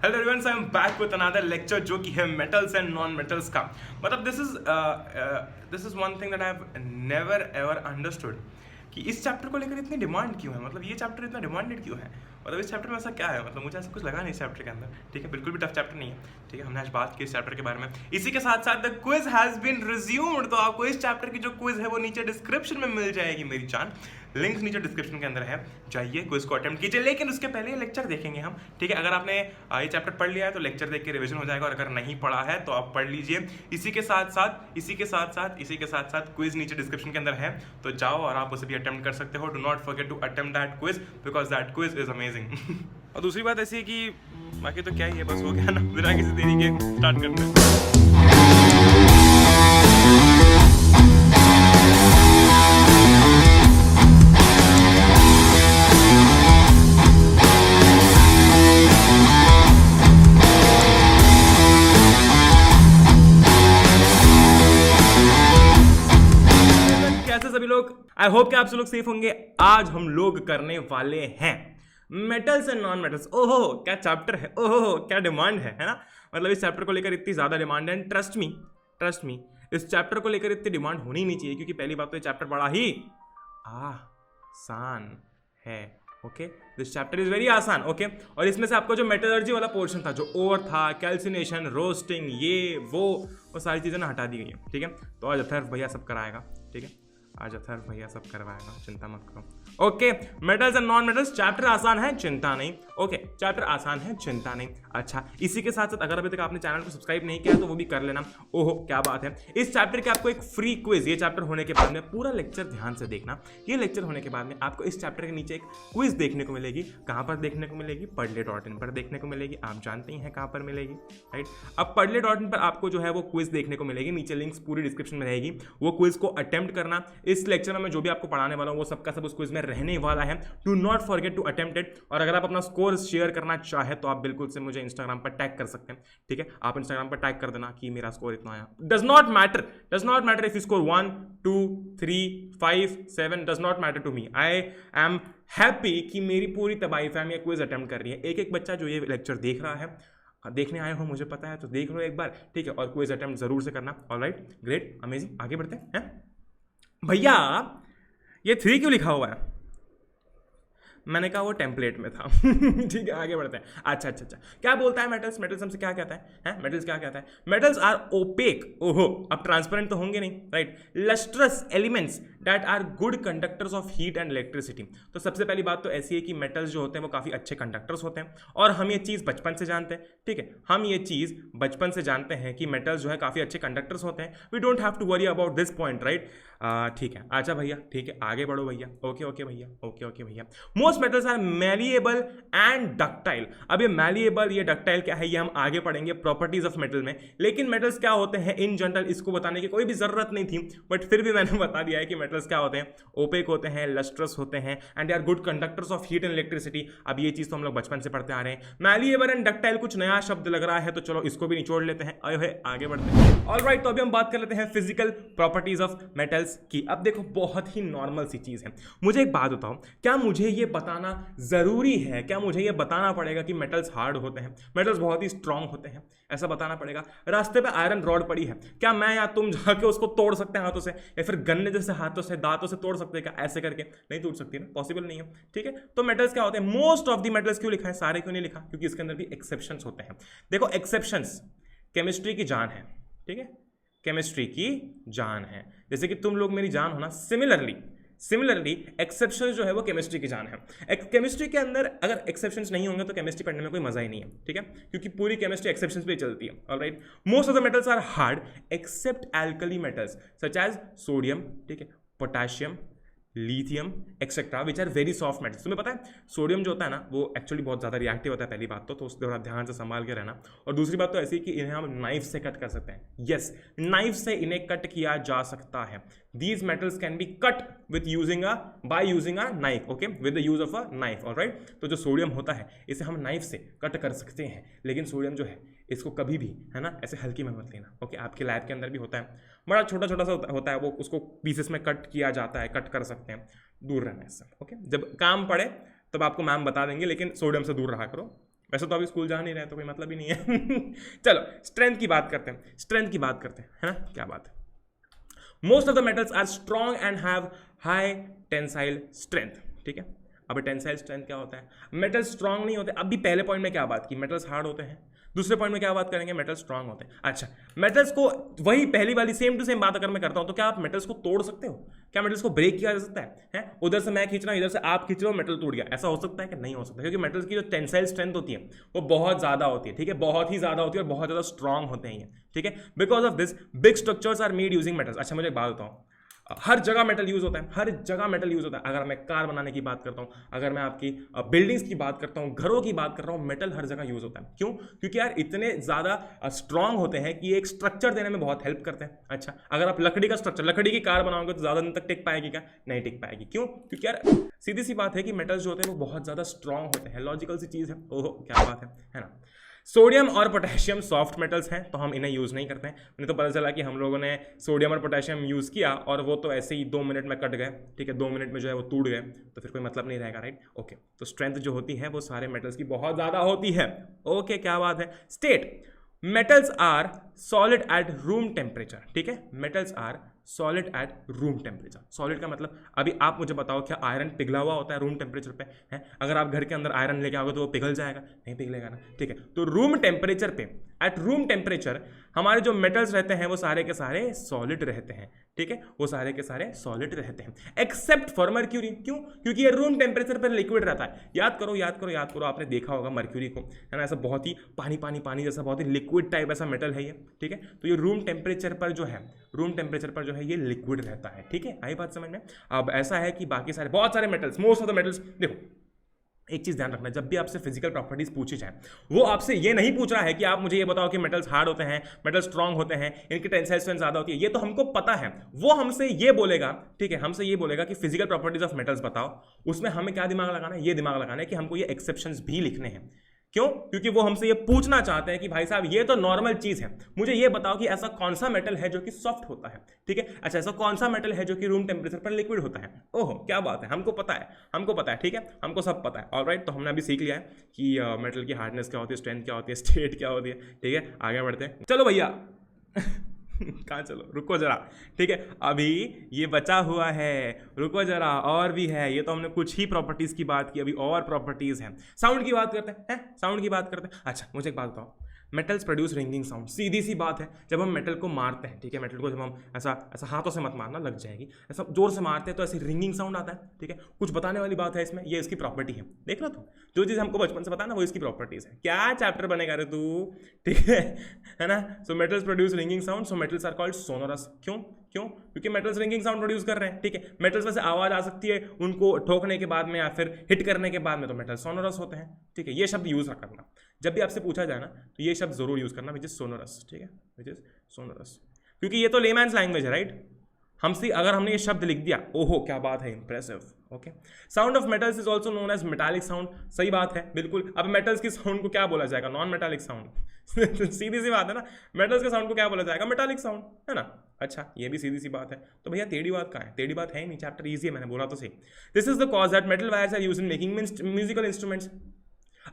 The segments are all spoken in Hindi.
Hello everyone, I am back with another lecture जो कि है मेटल्स एंड नॉन मेटल्स का। मतलब this is one thing that I have never ever understood कि इस चैप्टर को लेकर इतनी डिमांड क्यों है। मतलब ये चैप्टर इतना डिमांडेड क्यों है। मतलब इस चैप्टर में ऐसा क्या है। मतलब मुझे ऐसा कुछ लगा नहीं इस चैप्टर के अंदर। ठीक है, बिल्कुल भी टफ चैप्टर नहीं है। ठीक है, हमने आज बात की इस चैप्टर के बारे में। इसी के साथ साथ the quiz has been resumed. तो आपको इस चैप्टर की जो क्विज है वो नीचे डिस्क्रिप्शन में मिल जाएगी मेरी जान। लिंक नीचे डिस्क्रिप्शन के अंदर है, जाइए क्विज को अटेम्प्ट कीजिए। लेकिन उसके पहले ये लेक्चर देखेंगे हम। ठीक है, अगर आपने ये चैप्टर पढ़ लिया है तो लेक्चर देख के रिवीजन हो जाएगा, और अगर नहीं पढ़ा है तो आप पढ़ लीजिए। इसी के साथ साथ क्विज नीचे डिस्क्रिप्शन के अंदर है, तो जाओ और आप उसे भी अटेम्प्ट कर सकते हो। Do not forget to attempt that quiz because that quiz is amazing. और दूसरी बात ऐसी है कि बाकी तो क्या ही है, बस हो गया ना, बिना किसी देरी के स्टार्ट करते हैं। सभी लोग, आई होप कि आप सब लोग सेफ होंगे। आज हम लोग करने वाले हैं मेटल्स एंड नॉन मेटल्स। ओहो क्या चैप्टर है, ओहो क्या डिमांड है ना। मतलब इस चैप्टर को लेकर इतनी ज्यादा डिमांड है। ट्रस्ट मी इस चैप्टर को लेकर इतनी डिमांड होनी नहीं चाहिए, क्योंकि पहली बात तो ये चैप्टर बड़ा ही आसान है। Okay, this chapter is very आसान। ओके, और इसमें से आपको जो मेटलर्जी वाला पोर्शन था, जो ओर था, कैल्सिनेशन, रोस्टिंग, ये वो सारी चीजें ना हटा दी गई है। ठीक है, तो आज अथर्व भैया सब कराएगा। ठीक है, आज अथर्व भैया सब करवाएगा, चिंता मत करो। Okay, metals and non metals chapter आसान है, चिंता नहीं। ओके, चैप्टर आसान है, चिंता नहीं। अच्छा, इसी के साथ साथ अगर अभी तक आपने चैनल को सब्सक्राइब नहीं किया तो वो भी कर लेना। ओहो क्या बात है। इस चैप्टर के आपको एक फ्री क्विज, ये चैप्टर होने के बाद में पूरा लेक्चर ध्यान से देखना। ये लेक्चर होने के बाद में आपको इस चैप्टर के नीचे एक क्विज देखने को मिलेगी। कहां पर देखने को मिलेगी? Padlet.in पर देखने को मिलेगी। आप जानते ही हैं कहां पर मिलेगी, राइट। अब Padlet.in पर आपको जो है वो क्विज देखने को मिलेगी। नीचे लिंक्स पूरी डिस्क्रिप्शन में रहेगी। वो क्विज को अटेम्प्ट करना। इस लेक्चर में जो भी आपको पढ़ाने वाला हूं वो सबका सब उस क्विज में रहने वाला है। Do not forget to attempt it. और अगर आप अपना स्कोर शेयर करना चाहे तो आप बिल्कुल से मुझे इंस्टाग्राम पर टैग कर सकते हैं। ठीक है, आप इंस्टाग्राम पर टैग कर देना कि मेरा स्कोर इतना आया। Does not matter if you score 1 2 3 5 7, does not matter to me. I am happy कि मेरी पूरी तबाही फैमिली क्विज अटेम्प्ट कर रही है। एक बच्चा जो ये लेक्चर देख रहा है, देखने आए हो मुझे पता है, तो देख लो एक बार। ठीक है, और क्विज अटेम्प्ट जरूर से करना। ऑलराइट, ग्रेट, अमेजिंग, आगे बढ़ते हैं। भैया ये 3 क्यों लिखा हुआ है? मैंने कहा वो टेम्पलेट में था। ठीक है, आगे बढ़ते हैं। अच्छा, क्या बोलता है मेटल्स हमसे क्या कहता है? मेटल्स क्या कहता है? Metals are opaque. ओहो, अब ट्रांसपेरेंट तो होंगे नहीं, right. Lustrous elements that are good conductors of heat and electricity. तो सबसे पहली बात तो ऐसी है कि मेटल्स जो होते हैं वो काफी अच्छे कंडक्टर्स होते हैं, और हम ये चीज बचपन से जानते हैं। ठीक है, हम ये चीज बचपन से जानते हैं कि मेटल्स जो है काफी अच्छे कंडक्टर्स होते हैं। We don't have to worry about this point, right. ठीक है, अच्छा भैया, ठीक है, आगे बढ़ो भैया। ओके भैया, ओके भैया। Most metals are malleable and ductile. अब ये मैलिएबल, ये डक्टाइल क्या है, ये हम आगे पढ़ेंगे प्रॉपर्टीज ऑफ मेटल में। लेकिन मेटल्स क्या होते हैं इन जनरल, इसको बताने की कोई भी जरूरत नहीं थी, बट फिर भी मैंने बता दिया है कि मेटल्स क्या होते हैं। ओपेक होते हैं, लस्ट्रस होते हैं, and they are good conductors of heat and electricity. अब ये चीज तो हम लोग बचपन से पढ़ते आ रहे हैं। मैलिएबल एंड डक्टाइल कुछ नया शब्द लग रहा है, तो चलो इसको भी निचोड़ लेते हैं। आगे बढ़ते हैं। ऑलराइट, तो अभी हम बात कर लेते हैं फिजिकल प्रॉपर्टीज ऑफ मेटल्स की। अब देखो, बहुत ही नॉर्मल सी चीज है। मुझे एक बात बताओ, क्या मुझे ये बताना जरूरी है, क्या मुझे ये बताना पड़ेगा कि मेटल्स हार्ड होते हैं, मेटल्स बहुत ही स्ट्रांग होते हैं? ऐसा बताना पड़ेगा? रास्ते पे आयरन रॉड पड़ी है, क्या मैं या तुम जाके उसको तोड़ सकते हैं हाथों से, या फिर गन्ने जैसे हाथों से, दांतों से तोड़ सकते हैं क्या? ऐसे करके नहीं तोड़ सकती ना, पॉसिबल नहीं है। ठीक है, तो मेटल्स क्या होते हैं? मोस्ट ऑफ द मेटल्स क्यों लिखा है, सारे क्यों नहीं लिखा? क्योंकि इसके अंदर भी एक्सेप्शंस होते हैं। देखो, एक्सेप्शंस केमिस्ट्री की जान है। ठीक है, केमिस्ट्री की जान है, जैसे कि तुम लोग मेरी जान हो ना। सिमिलरली एक्सेप्शंस जो है वो केमिस्ट्री की जान है। केमिस्ट्री के अंदर अगर एक्सेप्शंस नहीं होंगे तो केमिस्ट्री पढ़ने में कोई मजा ही नहीं है। ठीक है, क्योंकि पूरी केमिस्ट्री एक्सेप्शंस पे चलती है। Alright, most of the metals are hard except alkali metals such as sodium, ठीक है, potassium, lithium etcetera, which are very soft metals. तुम्हें पता है सोडियम जो होता है ना वो एक्चुअली बहुत ज़्यादा रिएक्टिव होता है, पहली बात तो उसके थोड़ा ध्यान से संभाल के रहना। और दूसरी बात तो ऐसी कि इन्हें हम नाइफ से कट कर सकते हैं। यस, नाइफ से इन्हें कट किया जा सकता है। These metals can be cut by using a knife, okay, with the use of a knife, alright। तो जो सोडियम होता है इसे हम नाइफ से कट कर सकते हैं, लेकिन सोडियम जो है इसको कभी भी, है ना, ऐसे हल्की में मत लेना। ओके, आपके लैब के अंदर भी होता है, बड़ा छोटा सा होता है वो, उसको पीसेस में कट किया जाता है, कट कर सकते हैं। दूर रहना इससे। ओके, जब काम पड़े तब आपको मैम बता देंगे, लेकिन सोडियम से दूर रहा करो। वैसे तो अभी स्कूल जा नहीं रहे तो कोई मतलब ही नहीं है चलो स्ट्रेंथ की बात करते हैं, स्ट्रेंथ की बात करते हैं, है ना, क्या बात है। Most of the metals are strong and have high tensile strength, ठीक है। अब टेंसाइल स्ट्रेंथ क्या होता है, मेटल्स स्ट्रॉन्ग नहीं होते। अभी पहले पॉइंट में क्या बात की, मेटल्स हार्ड होते हैं, दूसरे पॉइंट में क्या बात करेंगे, मेटल्स स्ट्रॉन्ग होते हैं। अच्छा, मेटल्स को वही पहली वाली सेम टू सेम बात अगर मैं करता हूं तो क्या आप मेटल्स को तोड़ सकते हो, क्या मेटल्स को ब्रेक किया जा सकता है? उधर से मैं खींच रहा हूं, इधर से आप खींच रहे हो, मेटल टूट गया, ऐसा हो सकता है कि नहीं हो सकता, क्योंकि मेटल्स की जो टेंसाइल स्ट्रेंथ होती है वो बहुत ज्यादा होती है, ठीक है, बहुत ही ज्यादा होती है और बहुत ज्यादा स्ट्रॉन्ग होते हैं ये, ठीक है। Because of this big structures are made using metals. अच्छा मुझे एक बात बताऊं, हर जगह मेटल यूज होता है, हर जगह मेटल यूज होता है। अगर मैं कार बनाने की बात करता हूं, अगर मैं आपकी बिल्डिंग्स की बात करता हूं, घरों की बात कर रहा हूं, मेटल हर जगह यूज होता है। क्यों? क्योंकि यार इतने ज्यादा स्ट्रांग होते हैं कि एक स्ट्रक्चर देने में बहुत हेल्प करते हैं। अच्छा, अगर आप लकड़ी का स्ट्रक्चर, लकड़ी की कार बनाओगे तो ज्यादा दिन तक टिक पाएगी क्या? नहीं टिक पाएगी। क्यों? क्योंकि यार सीधी सी बात है कि मेटल्स जो होते हैं वो बहुत ज्यादा स्ट्रांग होते हैं, लॉजिकल सी चीज है। ओहो क्या बात है ना। सोडियम और पोटेशियम सॉफ्ट मेटल्स हैं तो हम इन्हें यूज़ नहीं करते हैं। मुझे तो पता चला कि हम लोगों ने सोडियम और पोटेशियम यूज़ किया और वो तो ऐसे ही 2 मिनट में कट गए, ठीक है, 2 मिनट में जो है वो टूट गए, तो फिर कोई मतलब नहीं रहेगा, राइट। ओके, तो स्ट्रेंथ जो होती है वो सारे मेटल्स की बहुत ज़्यादा होती है। ओके क्या बात है। State metals are solid at room temperature, ठीक है, metals are solid at room temperature. Solid का मतलब अभी आप मुझे बताओ क्या आयरन पिघला हुआ होता है रूम टेम्परेचर पे? है, अगर आप घर के अंदर आयरन लेके आओगे तो वो पिघल जाएगा? नहीं पिघलेगा ना, ठीक है। तो रूम टेम्परेचर पे, एट रूम टेम्परेचर हमारे जो मेटल्स रहते हैं वो सारे के सारे सॉलिड रहते हैं, ठीक है, वो सारे के सारे सॉलिड रहते हैं एक्सेप्ट फॉर मर्क्यूरी। क्यों? क्योंकि ये रूम टेम्परेचर पर लिक्विड रहता है। याद करो याद करो याद करो, आपने देखा होगा मर्क्यूरी को, है ना, ऐसा बहुत ही पानी पानी पानी जैसा बहुत ही लिक्विड टाइप ऐसा मेटल है ये, ठीक है। तो ये रूम टेम्परेचर पर जो है, रूम टेम्परेचर पर जो है ये लिक्विड रहता है, ठीक है। आई बात समझ में? अब ऐसा है कि बाकी सारे बहुत सारे metals, most of the metals, देखो एक चीज ध्यान रखना, जब भी आपसे फिजिकल प्रॉपर्टीज पूछी जाए वो आपसे ये नहीं पूछ रहा है कि आप मुझे ये बताओ कि मेटल्स हार्ड होते हैं, मेटल स्ट्रांग होते हैं, इनकी टेंसाइल स्ट्रेंथ ज्यादा होती है, ये तो हमको पता है। वो हमसे ये बोलेगा, ठीक है, हमसे ये बोलेगा कि फिजिकल प्रॉपर्टीज ऑफ मेटल्स बताओ। उसमें हमें क्या दिमाग लगाना है? ये दिमाग लगाना है कि हमको ये एक्सेप्शंस भी लिखने हैं। क्यों? क्योंकि वो हमसे ये पूछना चाहते हैं कि भाई साहब ये तो नॉर्मल चीज है, मुझे ये बताओ कि ऐसा कौन सा मेटल है जो कि सॉफ्ट होता है, ठीक है। अच्छा, ऐसा कौन सा मेटल है जो कि रूम टेम्परेचर पर लिक्विड होता है? ओहो क्या बात है, हमको पता है, हमको पता है, ठीक है, हमको सब पता है। ऑलराइट, तो हमने अभी सीख लिया है कि मेटल की हार्डनेस क्या होती है, स्ट्रेंथ क्या होती है, स्टेट क्या होती है, ठीक है। आगे बढ़ते हैं, चलो भैया कहाँ चलो, रुको जरा, ठीक है, अभी ये बचा हुआ है, रुको जरा, और भी है। ये तो हमने कुछ ही प्रॉपर्टीज की बात की, अभी और प्रॉपर्टीज हैं। साउंड की बात करते हैं, साउंड की बात करते हैं। अच्छा मुझे एक बात बताओ, मेटल्स प्रोड्यूस रिंगिंग साउंड। सीधी सी बात है, जब हम मेटल को मारते हैं, ठीक है, मेटल को जब हम ऐसा ऐसा हाथों से मत मारना, लग जाएगी, ऐसा जोर से मारते हैं तो ऐसी रिंगिंग साउंड आता है, ठीक है। कुछ बताने वाली बात है इसमें, ये इसकी प्रॉपर्टी है। देख लो तुम, जो चीज़ हमको बचपन से पता है ना वो इसकी प्रॉपर्टीज है। क्या चैप्टर बनेगा रे तू, ठीक है ना। So metals produce ringing sound, so metals are called sonorous. क्यों? क्यों? क्योंकि मेटल्स रिंगिंग साउंड प्रोड्यूस कर रहे हैं, ठीक है। मेटल्स में से आवाज आ सकती है उनको ठोकने के बाद में या फिर हिट करने के बाद में, तो मेटल सोनोरस होते हैं, ठीक है। ये शब्द यूज करना, जब भी आपसे पूछा जाए ना तो ये शब्द जरूर यूज करना, विच इज सोनोरस, ठीक है, विच इज सोनोरस। क्योंकि ये तो लेमैन्स लैंग्वेज है, राइट। हमसे अगर हमने ये शब्द लिख दिया, ओहो क्या बात है, impressive. Okay, sound of metals is also known as metallic sound. सही बात है, बिल्कुल। अब मेटल्स की साउंड को क्या बोला जाएगा? नॉन मेटालिक साउंड सीधी सी बात है ना, मेटल्स के साउंड को क्या बोला जाएगा? मेटालिक साउंड, है ना। अच्छा, ये भी सीधी सी बात है। तो भैया टेढ़ी बात कहाँ है? टेढ़ी बात है नहीं, चैप्टर इजी है, मैंने बोला तो सही। This is the cause that metal wires are used in making musical instruments.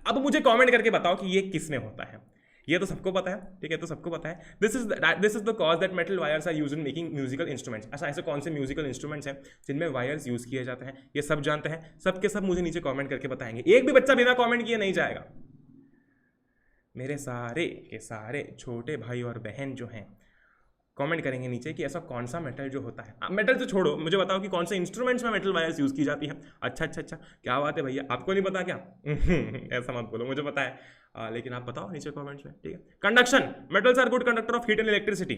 अब मुझे कमेंट करके बताओ कि ये किस में होता है। ये तो सबको पता है, ठीक है, तो सबको पता है। This is the cause that metal wires are used in making musical instruments. अच्छा, ऐसे कौन से म्यूजिकल इंस्ट्रूमेंट्स हैं जिनमें वायर्स यूज किए जाते हैं? ये सब जानते हैं, सब के सब मुझे नीचे कमेंट करके बताएंगे। एक भी बच्चा बिना कमेंट किए नहीं जाएगा। मेरे सारे के सारे छोटे भाई और बहन जो हैं कमेंट करेंगे नीचे कि ऐसा कौन सा मेटल जो होता है। मेटल तो छोड़ो, मुझे बताओ कि कौन से इंस्ट्रूमेंट्स में मेटल वायर्स यूज की जाती है। अच्छा अच्छा अच्छा, क्या बात है भैया, आपको नहीं पता क्या? ऐसा मत बोलो, मुझे पता है, लेकिन आप बताओ नीचे कमेंट्स में, ठीक है। Conduction, metals are good conductor of heat and electricity.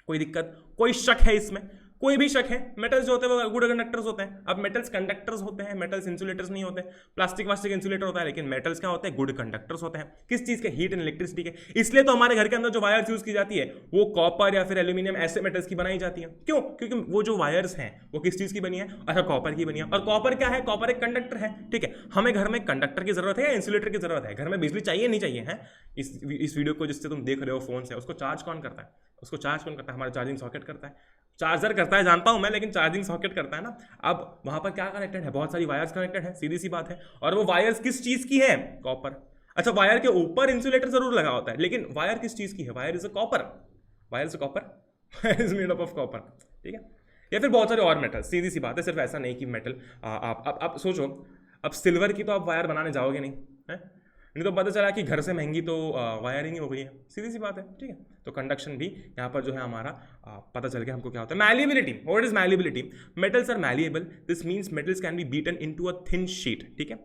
कोई दिक्कत, कोई शक है इसमें? कोई भी शक है? मेटल्स जो होते हैं वो गुड कंडक्टर्स होते हैं। अब मेटल्स कंडक्टर्स होते हैं, मेटल्स इंसुलेटर्स नहीं होते। प्लास्टिक वास्टिक इंसुलेटर होता है, लेकिन मेटल्स क्या होते हैं? गुड कंडक्टर्स होते हैं। किस चीज के? हीट एंड इलेक्ट्रिसिटी के। इसलिए तो हमारे घर के अंदर जो वायर्स यूज की जाती है वो कॉपर या फिर एल्यूमिनियम ऐसे मेटल्स की बनाई जाती है। क्यों? क्योंकि वो जो वायर्स हैं वो किस चीज की बनी है? अच्छा, कॉपर की बनी है। और कॉपर क्या है? कॉपर एक कंडक्टर है, ठीक है। हमें घर में कंडक्टर की जरूरत है या इंसुलेटर की जरूरत है? घर में बिजली चाहिए नहीं चाहिए? है इस वीडियो को जिससे तुम देख रहे हो फोन से, उसको चार्ज कौन करता है? उसको चार्ज कौन करता है? हमारा चार्जिंग सॉकेट करता है। चार्जर करता है जानता हूं मैं, लेकिन चार्जिंग सॉकेट करता है ना। अब वहां पर क्या कनेक्टेड है? बहुत सारी वायर्स कनेक्टेड है, सीधी सी बात है। और वो वायर्स किस चीज की है? कॉपर। अच्छा, वायर के ऊपर इंसुलेटर जरूर लगा होता है, लेकिन वायर किस चीज की है? Wire is a copper, wire is a copper, wire is made up of copper, ठीक है। या फिर बहुत सारे और मेटल, सीधी सी बात है, सिर्फ ऐसा नहीं कि मेटल। आप सोचो, अब सिल्वर की तो आप वायर बनाने जाओगे नहीं है, नहीं तो पता चला कि घर से महंगी तो वायरिंग ही हो गई है, सीधी सी बात है, ठीक है। तो कंडक्शन भी यहाँ पर जो है हमारा पता चल गया हमको क्या होता है। Malleability, what is malleability? Metals are malleable, this means metals can be beaten into a thin sheet, ठीक है,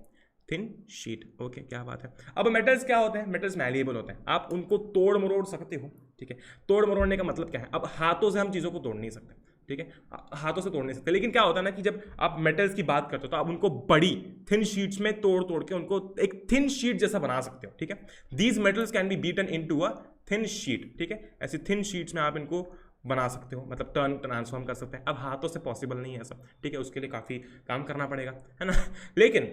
थिन शीट, ओके, क्या बात है। अब मेटल्स क्या होते हैं? मेटल्स मैलिएबल होते हैं, आप उनको तोड़ मरोड़ सकते हो, ठीक है। तोड़ मरोड़ने का मतलब क्या है? अब हाथों से हम चीज़ों को तोड़ नहीं सकते, ठीक है, हाथों से तोड़ नहीं सकते, लेकिन क्या होता है ना कि जब आप मेटल्स की बात करते हो तो आप उनको बड़ी थिन शीट्स में तोड़ तोड़ के उनको एक थिन शीट जैसा बना सकते हो, ठीक है। These metals can be beaten into a thin sheet, ठीक है। ऐसी थिन शीट्स में आप इनको बना सकते हो, मतलब टर्न ट्रांसफॉर्म कर सकते हैं। अब हाथों से पॉसिबल नहीं है सब, ठीक है, उसके लिए काफ़ी काम करना पड़ेगा, है ना। लेकिन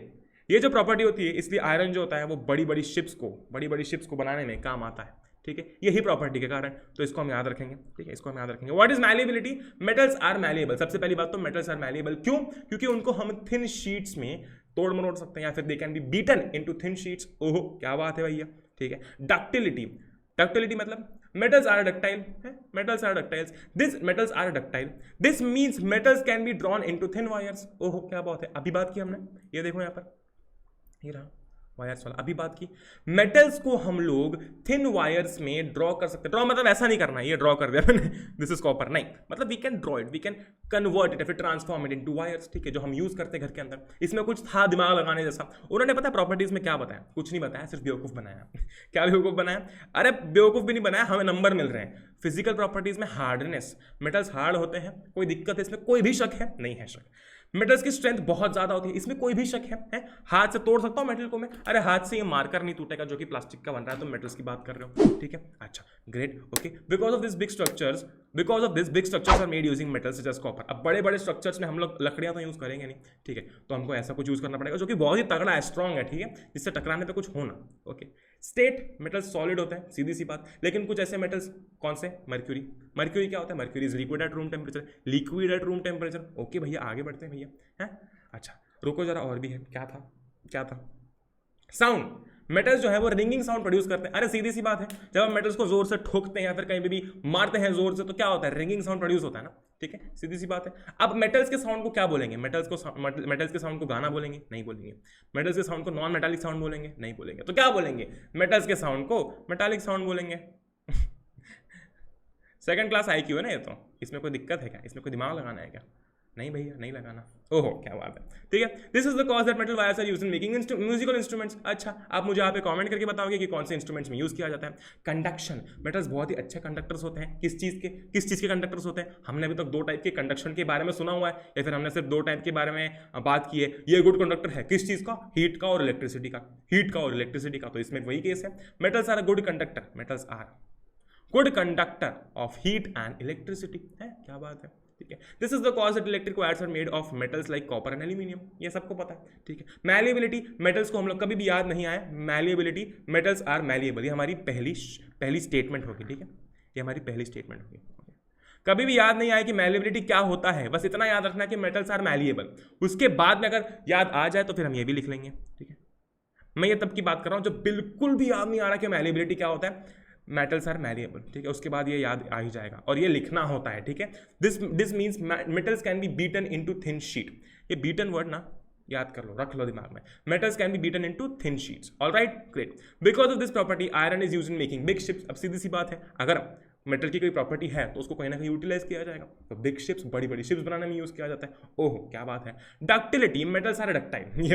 ये जो प्रॉपर्टी होती है, इसलिए आयरन जो होता है वो बड़ी बड़ी शिप्स को बनाने में काम आता है, ठीक है, यही प्रॉपर्टी के कारण। तो इसको हम याद रखेंगे, ठीक है, इसको हम याद रखेंगे। What is malleability? Metals are malleable. सबसे पहली बात तो मेटल्स आर मैलिएबल क्यों? क्योंकि उनको हम थिन शीट्स में तोड़ मरोड़ सकते हैं, या फिर they can be beaten into thin sheets. ओहो, क्या बात है भैया, ठीक है। डक्टिलिटी, डक्टिलिटी मतलब metals are ductile, metals are ductiles, this metals are ductile, this means metals can be drawn into thin wires। ओहो, क्या बात है, अभी बात की हमने, ये देखो यहाँ पर, ये रहा वायर्स वाला, अभी बात की। मेटल्स को हम लोग थिन वायर्स में ड्रॉ कर सकते हैं। ड्रॉ मतलब ऐसा नहीं करना है ये ड्रॉ कर दिया मैंने, दिस इज कॉपर, नहीं, मतलब we can draw it, we can convert it, फिर ट्रांसफॉर्म इट इनटू वायर्स, ठीक है, जो हम यूज करते हैं घर के अंदर। इसमें कुछ था दिमाग लगाने जैसा, उन्होंने पता प्रॉपर्टीज में क्या बताया? कुछ नहीं बताया, सिर्फ बेवकूफ बनाया। क्या बेवकूफ बनाया? अरे बेवकूफ भी नहीं बनाया, हमें नंबर मिल रहे हैं। फिजिकल प्रॉपर्टीज में हार्डनेस, मेटल्स हार्ड होते हैं, कोई दिक्कत है इसमें? कोई भी शक है? नहीं है शक। मेटल्स की स्ट्रेंथ बहुत ज्यादा होती है, इसमें कोई भी शक है? हाथ से तोड़ सकता हूं मेटल को मैं? अरे हाथ से ये मार्कर नहीं टूटेगा जो कि प्लास्टिक का बन रहा है, तो मेटल्स की बात कर रहे हो, ठीक है, अच्छा, great, okay. Because of this big structures are made using metals such as copper. अब बड़े बड़े स्ट्रक्चर्स में हम लोग लकड़ियां तो यूज करेंगे नहीं, ठीक है, तो हमको ऐसा कुछ यूज करना पड़ेगा जो कि बहुत ही तगड़ा है, स्ट्रॉन्ग है, ठीक है, जिससे टकराने पे कुछ होना, ओके। स्टेट मेटल्स सॉलिड होते हैं, सीधी सी बात, लेकिन कुछ ऐसे मेटल्स, कौन से? मर्क्यूरी। मर्क्यूरी क्या होता है? Mercury is liquid at room temperature, liquid at room temperature, okay भैया, आगे बढ़ते हैं भैया, हैं, अच्छा, रुको जरा, और भी है, क्या था? साउंड, मेटल्स जो है वो रिंगिंग साउंड प्रोड्यूस करते हैं। अरे सीधी सी बात है, जब हम मेटल्स को जोर से ठोकते हैं या फिर कहीं भी मारते हैं जोर से, तो क्या होता है? रिंगिंग साउंड प्रोड्यूस होता है ना, ठीक है, सीधी सी बात है। अब मेटल्स के साउंड को क्या बोलेंगे? मेटल्स के साउंड को गाना बोलेंगे? नहीं बोलेंगे। मेटल्स के साउंड को नॉन मेटालिक साउंड बोलेंगे? नहीं बोलेंगे। तो क्या बोलेंगे? मेटल्स के साउंड को मेटालिक साउंड बोलेंगे। सेकंड क्लास IQ है ना ये तो, इसमें कोई दिक्कत है क्या? इसमें कोई दिमाग लगाना है क्या? नहीं भैया, नहीं लगाना। ओहो, क्या बात है, ठीक है। This is the cause that metal wires are used in making musical instruments. अच्छा, आप मुझे यहाँ पे कमेंट करके बताओगे कि कौन से इंस्ट्रूमेंट्स में यूज किया जाता है। कंडक्शन, मेटल्स बहुत ही अच्छे कंडक्टर्स होते हैं। किस चीज़ के कंडक्टर्स होते हैं? हमने अभी तक 2 टाइप के कंडक्शन के बारे में सुना हुआ है, या फिर हमने सिर्फ 2 टाइप के बारे में बात की है। ये गुड कंडक्टर है किस चीज़ का? हीट का और इलेक्ट्रिसिटी का। तो इसमें वही केस है, metals are a good conductor, metals are good conductor of heat and electricity, है, क्या बात है, ठीक है। This is the cause that electric wires are made of metals like copper and aluminium, ये सबको पता है, ठीक है। मैलिएबिलिटी, मेटल्स को हम लोग कभी भी याद नहीं आए, मैलिएबिलिटी, मेटल्स आर मैलिएबल, ये हमारी पहली स्टेटमेंट होगी, ठीक है, ये हमारी पहली स्टेटमेंट होगी। कभी भी याद नहीं आए कि मैलिएबिलिटी क्या होता है, बस इतना याद रखना कि मेटल्स आर मैलिएबल। उसके बाद में अगर याद आ जाए तो फिर हम ये भी लिख लेंगे, ठीक है। मैं ये तब की बात कर रहा हूँ जब बिल्कुल भी याद नहीं आ रहा कि मैलिएबिलिटी क्या होता है, मेटल्स आर मैलिएबल, ठीक है, उसके बाद ये याद आ ही जाएगा और ये लिखना होता है, ठीक है। This means metals can be beaten into thin sheet. ये बीटन वर्ड ना याद कर लो, रख लो दिमाग में, metals can be beaten into thin sheets, alright, great. Because of this property iron is used in making big ships. अब सीधी सी बात है, अगर मेटल की कोई प्रॉपर्टी है तो उसको कहीं ना कहीं यूटिलाइज किया जाएगा, तो बिग शिप्स, बड़ी बड़ी शिप्स बनाने में यूज किया जाता है। ओहो, क्या बात है। डक्टिलिटी, मेटल्स आर डक्टाइल,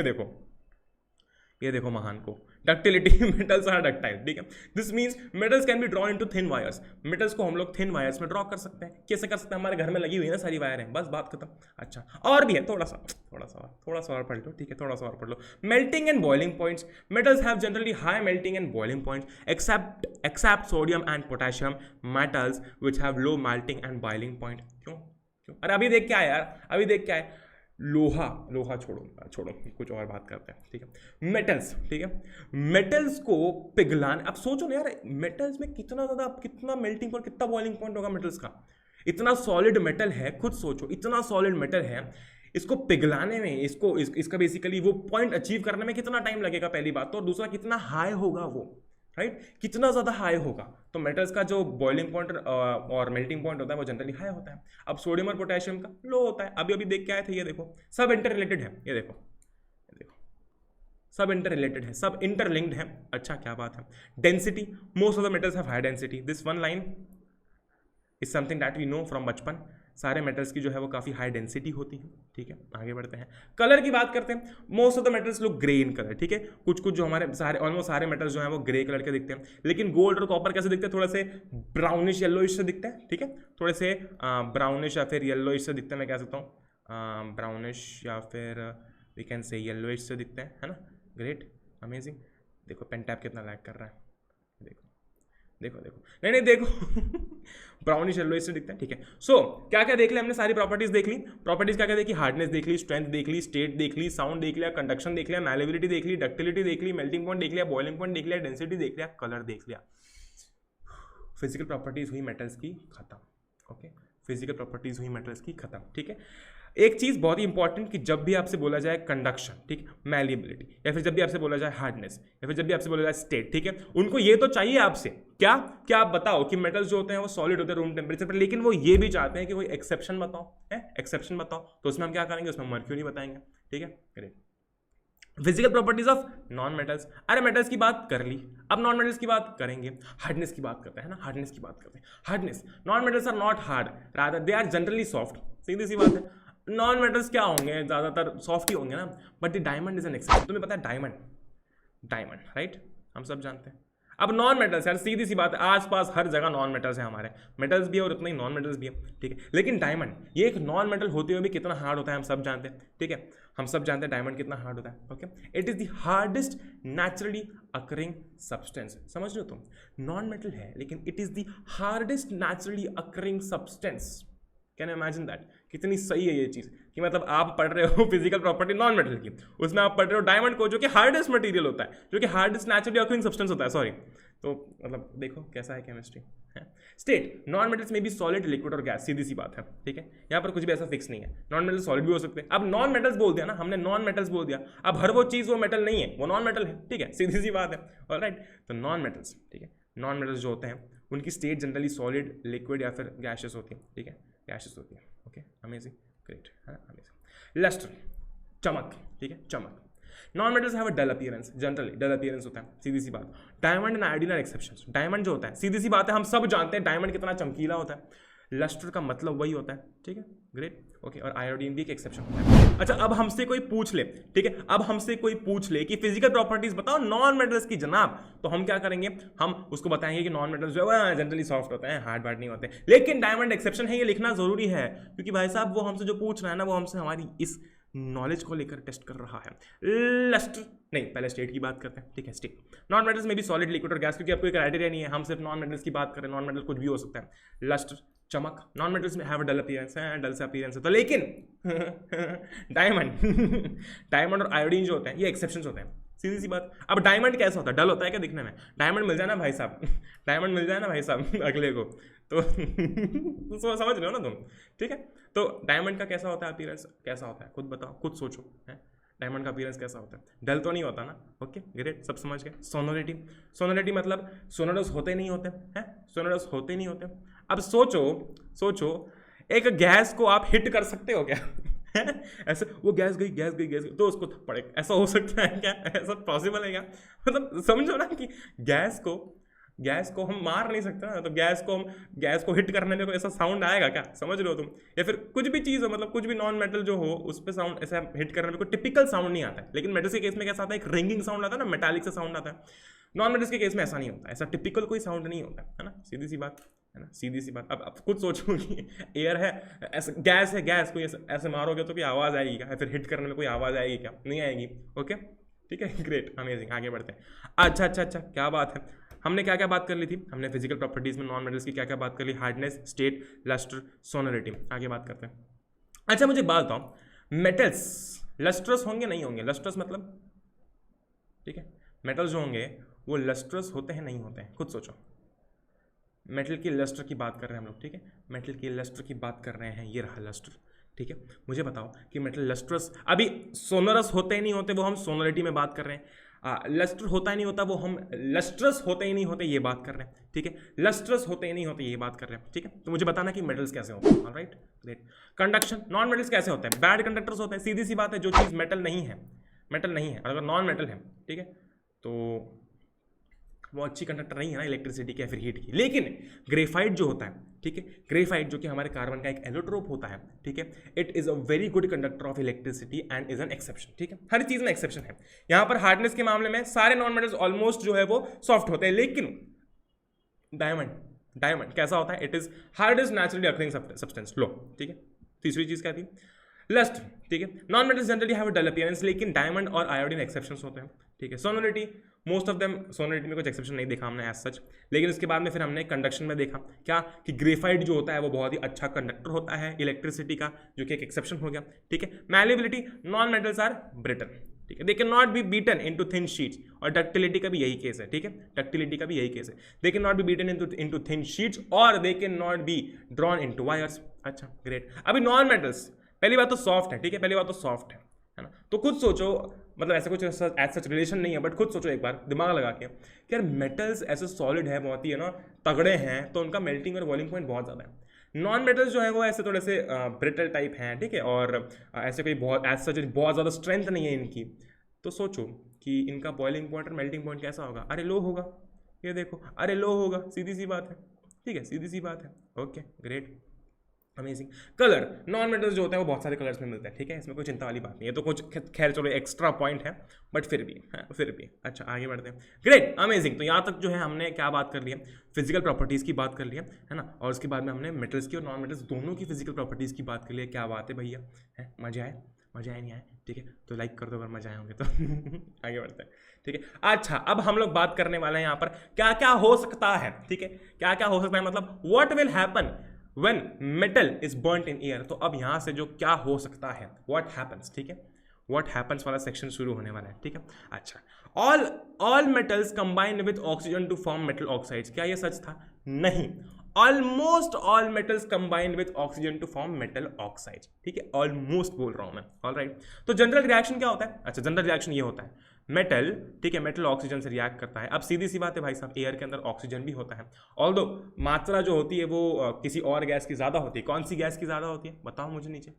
ये देखो महान को, डक्टिलिटी, मेटल्स आर डक्टाइल, ठीक है। This means metals can B drawn into thin wires, metals को हम लोग थिन वायर्स में ड्रॉ कर सकते हैं। कैसे कर सकते हैं? हमारे घर में लगी हुई है ना सारी वायर हैं, बस बात खत्म। अच्छा, और भी है, थोड़ा सा और पढ़ लो, ठीक है, थोड़ा सा और पढ़ लो। Melting and boiling points, metals have generally high melting and boiling points except sodium and potassium metals which have low melting and boiling point. क्यों? अरे अभी देख क्या है यार, अभी देख क्या है, लोहा छोड़ो, कुछ और बात करते हैं, ठीक है। मेटल्स, ठीक है, मेटल्स को पिघलाने, अब सोचो ना यार, मेटल्स में कितना मेल्टिंग पॉइंट, कितना बॉइलिंग पॉइंट होगा मेटल्स का। इतना सॉलिड मेटल है, खुद सोचो, इतना सॉलिड मेटल है, इसको पिघलाने में, इसका बेसिकली वो पॉइंट अचीव करने में कितना टाइम लगेगा पहली बात तो, और दूसरा कितना हाई होगा वो, राइट, कितना ज़्यादा हाई होगा। तो मेटल्स का जो बॉइलिंग पॉइंट और मेल्टिंग पॉइंट होता है वो जनरली हाई होता है। अब सोडियम और पोटेशियम का लो होता है। अभी देख के आए थे, ये देखो सब इंटर रिलेटेड है, ये देखो सब इंटर रिलेटेड है, सब इंटरलिंक्ड है। अच्छा क्या बात है। Density, most of the metals have high density, this one line is something that we know from बचपन। सारे मेटल्स की जो है वो काफ़ी हाई डेंसिटी होती है, ठीक है। आगे बढ़ते हैं, कलर की बात करते हैं। मोस्ट ऑफ द मेटल्स लोग ग्रे इन कलर, ठीक है। कुछ जो हमारे सारे ऑलमोस्ट सारे मेटल्स जो हैं वो ग्रे कलर के दिखते हैं, लेकिन गोल्ड और कॉपर कैसे दिखते हैं, थोड़े से ब्राउनिश येलोइश से दिखते हैं, ठीक है। थोड़े से ब्राउनिश या फिर येलोइश से दिखते हैं, मैं कह सकता हूँ ब्राउनिश या फिर वी कैन से येलोइश से दिखते हैं, है ना। Great, amazing. देखो पेन टैप कितना लैग कर रहा है, देखो नहीं देखो ब्राउनिश येलो इससे दिखता है, ठीक है। सो क्या क्या देख लिया हमने, सारी प्रॉपर्टीज देख ली। प्रॉपर्टीज क्या क्या देखी, हार्डनेस देख ली, स्ट्रेंथ देख ली, स्टेट देख ली, साउंड देख लिया, कंडक्शन देख लिया, मैलेबिलिटी देख ली, डक्टिलिटी देख ली, मेल्टिंग पॉइंट देख लिया, बॉइलिंग पॉइंट देख लिया, डेंसिटी देख लिया, कलर देख लिया। फिजिकल प्रॉपर्टीज हुई मेटल्स की खत्म, ओके। फिजिकल प्रॉपर्टीज हुई मेटल्स की खत्म, ठीक है। एक चीज बहुत ही इंपॉर्टेंट कि जब भी आपसे बोला जाए कंडक्शन, ठीक, मैलिएबिलिटी, या फिर जब भी आपसे बोला जाए हार्डनेस, या फिर जब भी आपसे बोला जाए स्टेट, ठीक है, उनको ये तो चाहिए आपसे क्या आप बताओ कि मेटल्स जो होते हैं वो सॉलिड होते हैं रूम टेम्परेचर पर, लेकिन वो ये भी चाहते हैं कि कोई एक्सेप्शन बताओ, है एक्सेप्शन बताओ। तो उसमें हम क्या करेंगे, उसमें मर्क्यूरी बताएंगे, ठीक है। Great. Physical properties of non metals, अरे मेटल्स की बात कर ली, अब नॉन मेटल्स की बात करेंगे। हार्डनेस की बात करते हैं ना, हार्डनेस की बात करते हैं। Hardness, non metals are not hard, rather they are generally soft, सीधी सी बात है। नॉन मेटल्स क्या होंगे, ज्यादातर सॉफ्ट ही होंगे ना, but the diamond is an exception. तुम्हें पता है डायमंड राइट, हम सब जानते हैं। अब नॉन मेटल्स यार सीधी सी बात है, आसपास हर जगह नॉन मेटल्स है, हमारे मेटल्स भी है और उतना ही नॉन मेटल्स भी है, ठीक है। लेकिन डायमंड ये एक नॉन मेटल होते हुए भी कितना हार्ड होता है हम सब जानते हैं, ठीक है। हम सब जानते हैं डायमंड कितना हार्ड होता है, okay. It is the hardest naturally occurring substance, समझ रहे हो तुम, नॉन मेटल है लेकिन it is the hardest naturally occurring substance. Can imagine that, कितनी सही है ये चीज़ कि मतलब आप पढ़ रहे हो फिजिकल प्रॉपर्टी नॉन मेटल की, उसमें आप पढ़ रहे हो डायमंड को जो कि हार्डेस्ट मटेरियल होता है, जो कि हार्डेस्ट नेचुरली अकरिंग सब्सटेंस होता है, सॉरी। तो मतलब देखो कैसा है केमिस्ट्री है। स्टेट, नॉन मेटल्स में भी सॉलिड, लिक्विड और गैस, सीधी सी बात है, ठीक है। यहाँ पर कुछ भी ऐसा फिक्स नहीं है, नॉन मेटल सॉलिड भी हो सकते हैं। अब नॉन मेटल्स बोल दिया ना हमने, नॉन मेटल्स बोल दिया, अब हर वो चीज़ वो मेटल नहीं है, वो नॉन मेटल है, ठीक है, सीधी सी बात है, ऑलराइट। तो नॉन मेटल्स, ठीक है, नॉन मेटल्स जो होते हैं उनकी स्टेट जनरली सॉलिड, लिक्विड या फिर गैशियस होती है, ठीक है, गैशियस होती है, ओके, अमेजिंग, ग्रेट, है ना, अमेजिंग। लस्टर, चमक, ठीक है, चमक। Non metals have a dull appearance, generally dull appearance होता है, सीधी सी बात। Diamond and iodine are exceptions, diamond जो होता है सीधी सी बात है, हम सब जानते हैं डायमंड कितना चमकीला होता है, लस्टर का मतलब वही होता है, ठीक है, ग्रेट, ओके। और आयोडीन भी एक एक्सेप्शन होता है। अच्छा अब हमसे कोई पूछ ले, ठीक है, अब हमसे कोई पूछ ले कि फिजिकल प्रॉपर्टीज बताओ नॉन मेटल्स की जनाब, तो हम क्या करेंगे, हम उसको बताएंगे कि नॉन मेटल्स जो है जनरली सॉफ्ट होते हैं, हार्ड वार्ड नहीं होते, लेकिन डायमंड एक्सेप्शन है, ये लिखना जरूरी है, क्योंकि भाई साहब वो हमसे जो पूछ रहा है ना, वो हमसे हमारी इस नॉलेज को लेकर टेस्ट कर रहा है। लस्टर नहीं, पहले स्टेट की बात करते हैं, ठीक है। स्टेट, नॉन मेटल्स में भी सॉलिड, लिक्विड और गैस, क्योंकि आपको क्राइटेरिया नहीं है, हम सिर्फ नॉन मेटल्स की बात करें, नॉन मेटल कुछ भी हो सकता है। लस्टर, चमक, नॉन मेटल्स में हैव डल अपीयरेंस है, डल से अपीयरेंस है, तो लेकिन डायमंड और आयोडीन जो होते हैं ये एक्सेप्शंस होते हैं, सीधी सी बात। अब डायमंड कैसा होता है, डल होता है क्या दिखने में, डायमंड मिल जाए ना भाई साहब डायमंड मिल जाए ना भाई साहब अगले को तो समझ रहे हो ना तुम, ठीक है। तो डायमंड का कैसा होता है अपीयरेंस, कैसा होता है खुद बताओ, खुद सोचो, है डायमंड का अपीयरेंस कैसा होता है, डल तो नहीं होता ना, ओके, ग्रेट, सब समझ गए। सोनोरिटी, सोनोरिटी मतलब सोनोरस होते नहीं होते हैं, सोनोरस होते नहीं होते। अब सोचो एक गैस को आप हिट कर सकते हो क्या ऐसे वो गैस गई तो उसको थप्पड़, ऐसा हो सकता है क्या, ऐसा पॉसिबल है क्या, मतलब समझो ना कि गैस को हम मार नहीं सकते ना, तो गैस को हिट करने में कोई ऐसा साउंड आएगा क्या, समझ रहे हो तुम। या फिर कुछ भी चीज़ हो, मतलब कुछ भी नॉन मेटल जो हो उस पर साउंड ऐसा हिट करने में कोई टिपिकल साउंड नहीं आता है, लेकिन मेटल्स के केस में कैसा आता है, एक रिंगिंग साउंड आता है ना, मेटालिक से साउंड आता है। नॉन मेटल्स के केस में ऐसा नहीं होता, ऐसा टिपिकल कोई साउंड नहीं होता है ना, सीधी सी बात है ना, सीधी सी बात। अब खुद सोचो कि एयर है, ऐसा गैस है, गैस को ऐसे मारोगे तो कोई आवाज़ आएगी क्या, या फिर हिट करने में कोई आवाज़ आएगी क्या, नहीं आएगी, ओके, ठीक है, ग्रेट, अमेजिंग, आगे बढ़ते हैं। अच्छा, क्या बात है, हमने क्या क्या बात कर ली थी, हमने फिजिकल प्रॉपर्टीज में नॉन मेटल्स की क्या क्या बात कर ली, हार्डनेस, स्टेट, लस्टर, सोनोरिटी, आगे बात करते हैं। अच्छा मुझे बात बताओ, मेटल्स लस्ट्रस होंगे नहीं होंगे, लस्ट्रस मतलब, ठीक है, मेटल्स जो होंगे वो लस्ट्रस होते हैं नहीं होते हैं, खुद सोचो। मेटल की लस्टर की बात कर रहे हैं हम लोग, ठीक है, मेटल की लस्टर की बात कर रहे हैं, ये रहा लस्टर, ठीक है, मुझे बताओ कि मेटल लस्ट्रस, अभी सोनरस होते ही नहीं होते वो हम सोनोरिटी में बात कर रहे हैं, लस्टर होता ही नहीं होता वो हम लस्ट्रस होते ही नहीं होते ये बात कर रहे हैं, ठीक है, लस्ट्रस होते ही नहीं होते ये बात कर रहे हैं, ठीक है। तो मुझे बताना कि मेटल्स कैसे होते हैं, alright great. Conduction, non metals कैसे होते हैं, बैड कंडक्टर्स होते हैं, सीधी सी बात है, जो चीज़ मेटल नहीं है, मेटल नहीं है, अगर नॉन मेटल है, ठीक है, तो वो अच्छी कंडक्टर नहीं है ना इलेक्ट्रिसिटी की या फिर हीट की। लेकिन ग्रेफाइट जो होता है, ठीक है, ग्रेफाइट जो कि हमारे कार्बन का एक एलोट्रोप होता है, ठीक है, it is a very good conductor of electricity and is an exception, ठीक है, हर चीज में एक्सेप्शन है। यहाँ पर हार्डनेस के मामले में सारे नॉन मेटल्स ऑलमोस्ट जो है वो सॉफ्ट होते हैं, लेकिन डायमंड कैसा होता है, it is hardest naturally occurring substance, लो, ठीक है। तीसरी चीज क्या थी, लस्ट, ठीक है, non metals generally have dull appearance, लेकिन डायमंड और आयोडीन एक्सेप्शंस होते हैं, ठीक है। Sonority, most of them, sonority में कुछ एक्सेप्शन नहीं देखा हमने एज सच, लेकिन उसके बाद में फिर हमने कंडक्शन में देखा क्या कि ग्रेफाइट जो होता है वो बहुत ही अच्छा कंडक्टर होता है इलेक्ट्रिसिटी का, जो कि एक एक्सेप्शन हो गया, ठीक है। Malleability, non metals are brittle, ठीक है, they can not be beaten into thin sheets, और डक्टिलिटी का भी यही केस है, ठीक है, डक्टिलिटी का भी यही केस है, they can not be beaten into thin sheets और they can not be drawn into wires. अच्छा ग्रेट। अभी नॉन मेटल्स, पहली बात तो सॉफ्ट है, ठीक है, पहली बात तो सॉफ्ट है ना, तो खुद सोचो, मतलब ऐसा कुछ एज सच रिलेशन नहीं है, बट खुद सोचो एक बार दिमाग लगा के कि यार मेटल्स ऐसे सॉलिड है, बहुत ही है ना तगड़े हैं, तो उनका मेल्टिंग और बॉइलिंग पॉइंट बहुत ज़्यादा है। नॉन मेटल्स जो है वो ऐसे थोड़े से ब्रिटल टाइप हैं, ठीक है, और ऐसे कोई बहुत एज सच बहुत ज़्यादा स्ट्रेंथ नहीं है इनकी, तो सोचो कि इनका बॉइलिंग पॉइंट और मेल्टिंग पॉइंट कैसा होगा, अरे लो होगा, ये देखो, अरे लो होगा, सीधी सी बात है, ठीक है, सीधी सी बात है। Okay great, amazing. Colour, non metals जो होते हैं वो बहुत सारे कलर्स में मिलते हैं, ठीक है, इसमें कोई चिंता वाली बात नहीं है, तो कुछ खैर चलो एक्स्ट्रा पॉइंट है, बट फिर भी फिर भी अच्छा आगे बढ़ते हैं। Great, amazing. तो यहाँ तक जो है हमने क्या बात कर ली है, फिजिकल प्रॉपर्टीज़ की बात कर ली है ना, और उसके बाद में हमने मेटल्स की और नॉन मेटल्स दोनों की फिजिकल प्रॉपर्टीज़ की बात कर ली है। क्या बात है भैया, है मजा आए, मजा आए नहीं आए, ठीक है, तो लाइक कर दो अगर मजा आए होंगे तो आगे बढ़ते हैं, ठीक है। अच्छा, अब हम लोग बात करने वाले हैं यहाँ पर क्या क्या हो सकता है, ठीक है, क्या क्या हो सकता है, मतलब what will happen when metal is burnt in air। तो अब यहां से जो क्या हो सकता है, what happens, ठीक है, what happens वाला सेक्शन शुरू होने वाला है, ठीक है। अच्छा, all metals combine with oxygen to form metal oxides। क्या ये सच था? नहीं, almost all metals combined with oxygen to form metal oxides, ठीक है, ऑलमोस्ट बोल रहा हूं मैं, ऑलराइट। तो जनरल रिएक्शन क्या होता है? अच्छा, जनरल रिएक्शन ये होता है, मेटल, ठीक है, मेटल ऑक्सीजन से रिएक्ट करता है। अब सीधी सी बात है भाई साहब, एयर के अंदर ऑक्सीजन भी होता है, ऑल्दो मात्रा जो होती है वो किसी और गैस की ज़्यादा होती है। कौन सी गैस की ज़्यादा होती है, बताओ मुझे नीचे,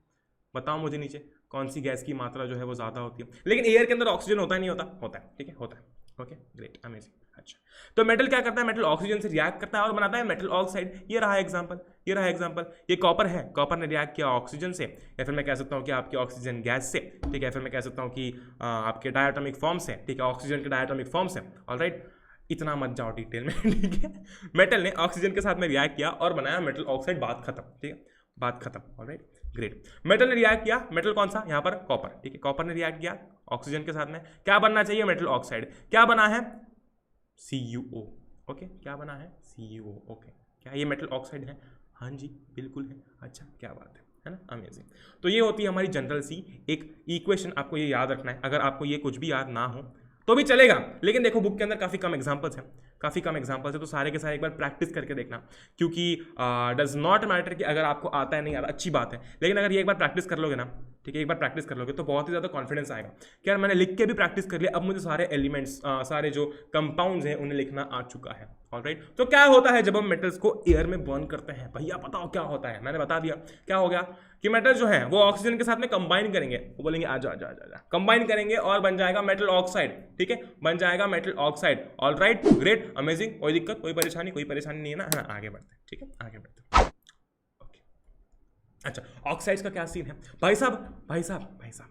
बताओ मुझे नीचे, कौन सी गैस की मात्रा जो है वो ज़्यादा होती है। लेकिन एयर के अंदर ऑक्सीजन होता ही नहीं होता, होता है, ठीक है, होता है। Okay great, amazing. अच्छा, तो मेटल क्या करता है, मेटल ऑक्सीजन से रिएक्ट करता है और बनाता है मेटल ऑक्साइड। ये रहा एग्जांपल, ये रहा एग्जांपल, ये कॉपर है, कॉपर ने रिएक्ट किया ऑक्सीजन से, या फिर मैं कह सकता हूँ कि आपकी ऑक्सीजन गैस से, ठीक है, फिर मैं कह सकता हूँ कि आपके डायटोमिक फॉर्म से, ठीक है, ऑक्सीजन के डायटोमिक फॉर्म से, ऑलराइट। इतना मत जाओ डिटेल में, ठीक है। मेटल ने ऑक्सीजन के साथ में रिएक्ट किया और बनाया मेटल ऑक्साइड, बात खत्म, ठीक है, बात खत्म, ऑलराइट ग्रेट। मेटल ने रिएक्ट किया, मेटल कौन सा, यहाँ पर कॉपर, ठीक है, कॉपर ने रिएक्ट किया ऑक्सीजन के साथ में, क्या बनना चाहिए, मेटल ऑक्साइड। क्या बना है, CuO, ओके, क्या बना है, CuO, ओके। क्या ये मेटल ऑक्साइड है? हाँ जी, बिल्कुल है। अच्छा, क्या बात है ना, अमेजिंग। तो ये होती है हमारी जनरल सी एक इक्वेशन, आपको ये याद रखना है। अगर आपको ये कुछ भी याद ना हो तो भी चलेगा, लेकिन देखो बुक के अंदर काफ़ी कम एग्जांपल्स हैं, काफ़ी कम एग्जांपल्स है, तो सारे के सारे एक बार प्रैक्टिस करके देखना, क्योंकि डज नॉट मैटर कि अगर आपको आता है नहीं आता, अच्छी बात है, लेकिन अगर ये एक बार प्रैक्टिस कर लोगे ना, ठीक है, एक बार प्रैक्टिस कर लोगे तो बहुत ही ज़्यादा कॉन्फिडेंस आएगा कि यार मैंने लिख के भी प्रैक्टिस कर लिया, अब मुझे सारे एलिमेंट्स, सारे जो कंपाउंड्स हैं उन्हें लिखना आ चुका है, ऑलराइट। तो क्या होता है जब हम मेटल्स को एयर में बर्न करते हैं, भैया बताओ क्या होता है। मैंने बता दिया क्या हो गया कि मेटल जो है वो ऑक्सीजन के साथ में कंबाइन करेंगे, वो बोलेंगे आजा आजा आजा, कंबाइन करेंगे और बन जाएगा मेटल ऑक्साइड, ठीक है, बन जाएगा metal oxide, alright great, amazing. कोई दिक्कत, कोई परेशानी नहीं है ना, है ना, आगे बढ़ते हैं, ठीक है, आगे बढ़ते हैं। अच्छा, ऑक्साइड्स का क्या सीन है भाई साहब,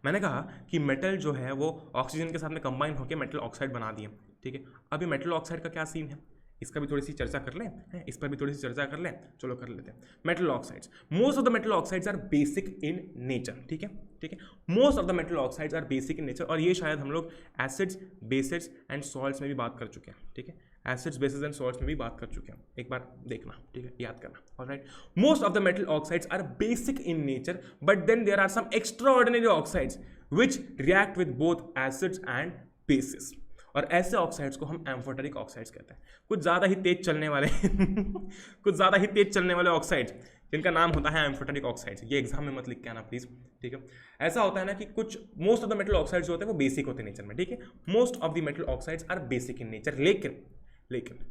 मैंने कहा कि मेटल जो है वो ऑक्सीजन के साथ में कंबाइन होकर मेटल ऑक्साइड बना दिए, ठीक है। अभी मेटल ऑक्साइड का क्या सीन है, इसका भी थोड़ी सी चर्चा कर लें, इस पर भी थोड़ी सी चर्चा कर लें, चलो कर लेते हैं। Metal oxides, most of the metal oxides are basic in nature, ठीक है, ठीक है, most of the metal oxides are basic in nature, और ये शायद हम लोग एसिड्स, बेसिड्स एंड सॉल्ट्स में भी बात कर चुके हैं, ठीक है, एसिड्स, बेसिस एंड सॉल्ट्स में भी बात कर चुके हैं, एक बार देखना, ठीक है, याद करना, alright. Most of the metal oxides are basic in nature, but then there are some extraordinary oxides which react with both acids and bases, और ऐसे ऑक्साइड्स को हम एम्फोटेरिक ऑक्साइड्स कहते हैं। कुछ ज़्यादा ही तेज चलने वाले कुछ ज़्यादा ही तेज चलने वाले ऑक्साइड्स जिनका नाम होता है एम्फोटेरिक ऑक्साइड्स। ये एग्जाम में मत लिख के आना प्लीज, ठीक है। ऐसा होता है ना कि कुछ most of the metal oxides होते हैं वो बेसिक होते हैं नेचर में, ठीक है। Most of the metal oxides are basic in nature, लेकिन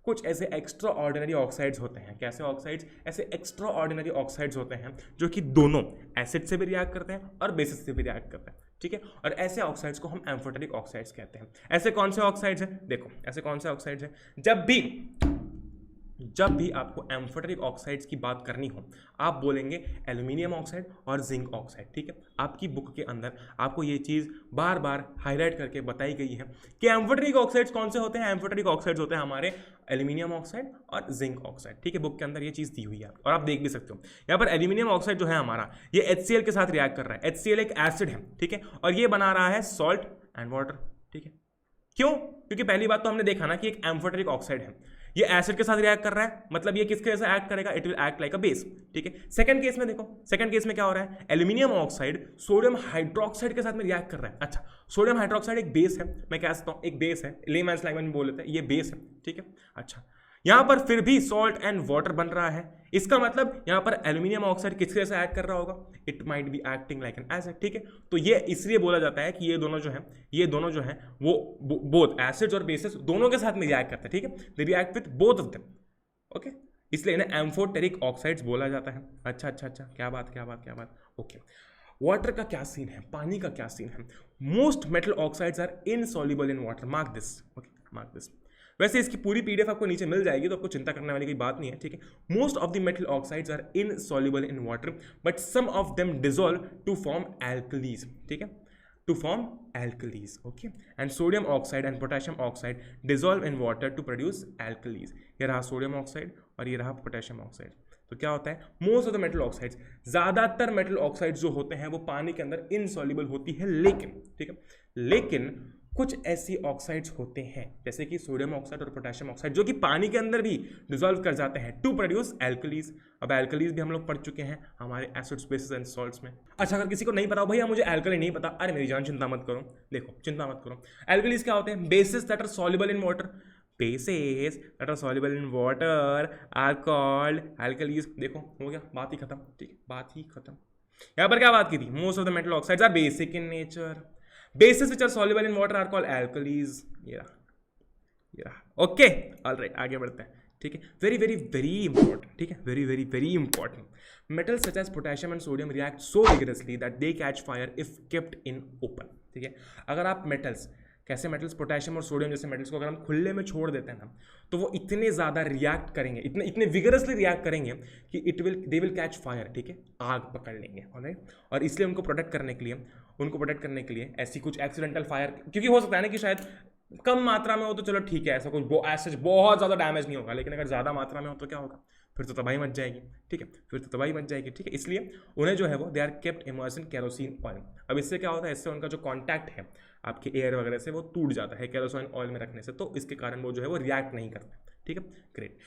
कुछ ऐसे एक्स्ट्रा ऑर्डिनरी ऑक्साइड्स होते हैं। कैसे ऑक्साइड्स? ऐसे एक्स्ट्रा ऑर्डिनरी ऑक्साइड्स होते हैं जो कि दोनों एसिड से भी रिएक्ट करते हैं और बेसिस से भी रिएक्ट करते हैं, ठीक है। और ऐसे ऑक्साइड्स को हम एम्फोटेरिक ऑक्साइड्स कहते हैं। ऐसे कौन से ऑक्साइड्स हैं? देखो ऐसे कौन से ऑक्साइड्स हैं, जब भी आपको एम्फोटेरिक ऑक्साइड्स की बात करनी हो आप बोलेंगे एल्यूमिनियम ऑक्साइड और जिंक ऑक्साइड, ठीक है। आपकी बुक के अंदर आपको ये चीज़ बार बार हाईलाइट करके बताई गई है कि एम्फोटेरिक ऑक्साइड्स कौन से होते हैं। एम्फोटेरिक ऑक्साइड्स होते हैं हमारे एल्यूमिनियम ऑक्साइड और जिंक ऑक्साइड, ठीक है। बुक के अंदर ये चीज़ दी हुई है और आप देख भी सकते हो। यहाँ पर एल्यूमिनियम ऑक्साइड जो है हमारा ये HCl के साथ रिएक्ट कर रहा है। HCl एक एसिड है, ठीक है, और ये बना रहा है सॉल्ट एंड वाटर, ठीक है। क्यों? क्योंकि पहली बात तो हमने देखा ना कि एक एम्फोटेरिक ऑक्साइड है, ये एसिड के साथ रिएक्ट कर रहा है, मतलब ये किसके जैसे एक्ट करेगा? It will act like a base, ठीक है। सेकंड केस में देखो, सेकंड केस में क्या हो रहा है? एल्यूमिनियम ऑक्साइड सोडियम हाइड्रोक्साइड के साथ में रिएक्ट कर रहा है। अच्छा, सोडियम हाइड्रोक्साइड एक बेस है, मैं कह सकता हूँ एक बेस है, लेमैन्स लैंग्वेज में बोल लेते हैं ये बेस है, ठीक है। अच्छा, यहां पर फिर भी सॉल्ट एंड वाटर बन रहा है, इसका मतलब यहां पर एल्यूमिनियम ऑक्साइड किसके जैसे एक्ट कर रहा होगा? It might be acting like an acid, ठीक है। तो ये इसलिए बोला जाता है कि ये दोनों जो है वो बोथ एसिड्स और बेसिस दोनों के साथ में रिएक्ट करते हैं, ठीक है। दे react with both of them, okay, इसलिए इन्हें एम्फोटेरिक ऑक्साइड्स बोला जाता है। अच्छा, क्या बात, ओके। वाटर का क्या सीन है? पानी का क्या सीन है? Most metal oxides are insoluble in water, mark this, okay, mark this. वैसे इसकी पूरी PDF आपको नीचे मिल जाएगी, तो आपको चिंता करने वाली कोई बात नहीं है, ठीक है। Most of the metal oxides are insoluble in water but some of them dissolve to form alkalis, ठीक है, to form alkalis, okay. And sodium oxide and potassium oxide dissolve in water to produce alkalis. ये रहा सोडियम ऑक्साइड और ये रहा पोटेशियम ऑक्साइड। तो क्या होता है? Most of the metal oxides, ज्यादातर मेटल ऑक्साइड्स जो होते हैं वो पानी के अंदर इनसॉल्युबल होती है, लेकिन, ठीक है, लेकिन कुछ ऐसी ऑक्साइड्स होते हैं जैसे कि सोडियम ऑक्साइड और पोटेशियम ऑक्साइड जो कि पानी के अंदर भी डिसॉल्व कर जाते हैं टू प्रोड्यूस एल्कलीज। अब एल्कलीज भी हम लोग पढ़ चुके हैं हमारे एसिड्स, बेसिस एंड सॉल्ट्स में। अच्छा, अगर किसी को नहीं पता भैया मुझे एल्कली नहीं पता, अरे मेरी जान चिंता मत करो, देखो चिंता मत करो। एल्कलीज क्या होते हैं? Bases that are soluble in water, bases that are soluble in water are called alkalis। देखो हो गया, बात ही खत्म, ठीक है, बात ही खत्म। यहाँ पर क्या बात की थी? Most of the metal oxides are basic in nature, bases which are soluble in water are called alkalis। ये रहा, ओके, ऑलराइट, आगे बढ़ते हैं, ठीक है। वेरी वेरी वेरी इंपॉर्टेंट, ठीक है, very very very important. Metals such as potassium and sodium react so vigorously that they catch fire if kept in open, ठीक है। अगर आप मेटल्स, कैसे मेटल्स, पोटेशियम और सोडियम जैसे मेटल्स को अगर हम खुले में छोड़ देते हैं ना, तो वो इतने ज़्यादा रिएक्ट करेंगे, इतने विगरसली रिएक्ट करेंगे कि दे विल कैच फायर, ठीक है, आग पकड़ लेंगे, ऑलराइट। और इसलिए उनको प्रोटेक्ट करने के लिए ऐसी कुछ एक्सीडेंटल फायर, क्योंकि हो सकता है ना कि शायद कम मात्रा में हो तो चलो ठीक है, ऐसा कुछ ऐसे बहुत ज़्यादा डैमेज नहीं होगा, लेकिन अगर ज़्यादा मात्रा में हो तो क्या होगा? फिर तो तबाही मच जाएगी, ठीक है, ठीक है। इसलिए उन्हें जो है वो they are kept immersed in kerosene oil. अब इससे क्या होता है? इससे उनका जो कॉन्टैक्ट है आपके एयर वगैरह से वो टूट जाता है केरोसिन ऑयल में रखने से, तो इसके कारण वो जो है वो रिएक्ट नहीं करता, ठीक है, great.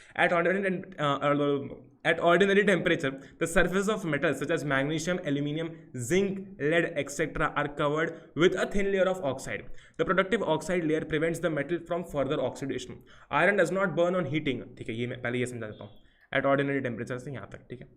At ordinary temperature the surface of metals such as magnesium, aluminium, zinc, lead etc. are covered with a thin layer of oxide. The protective oxide layer prevents the metal from further oxidation. Iron does not burn on heating, ठीक है, ये मैं पहले ये समझा देता हूँ। एट ऑर्डिनरी टेम्परेचर से यहाँ तक, ठीक है।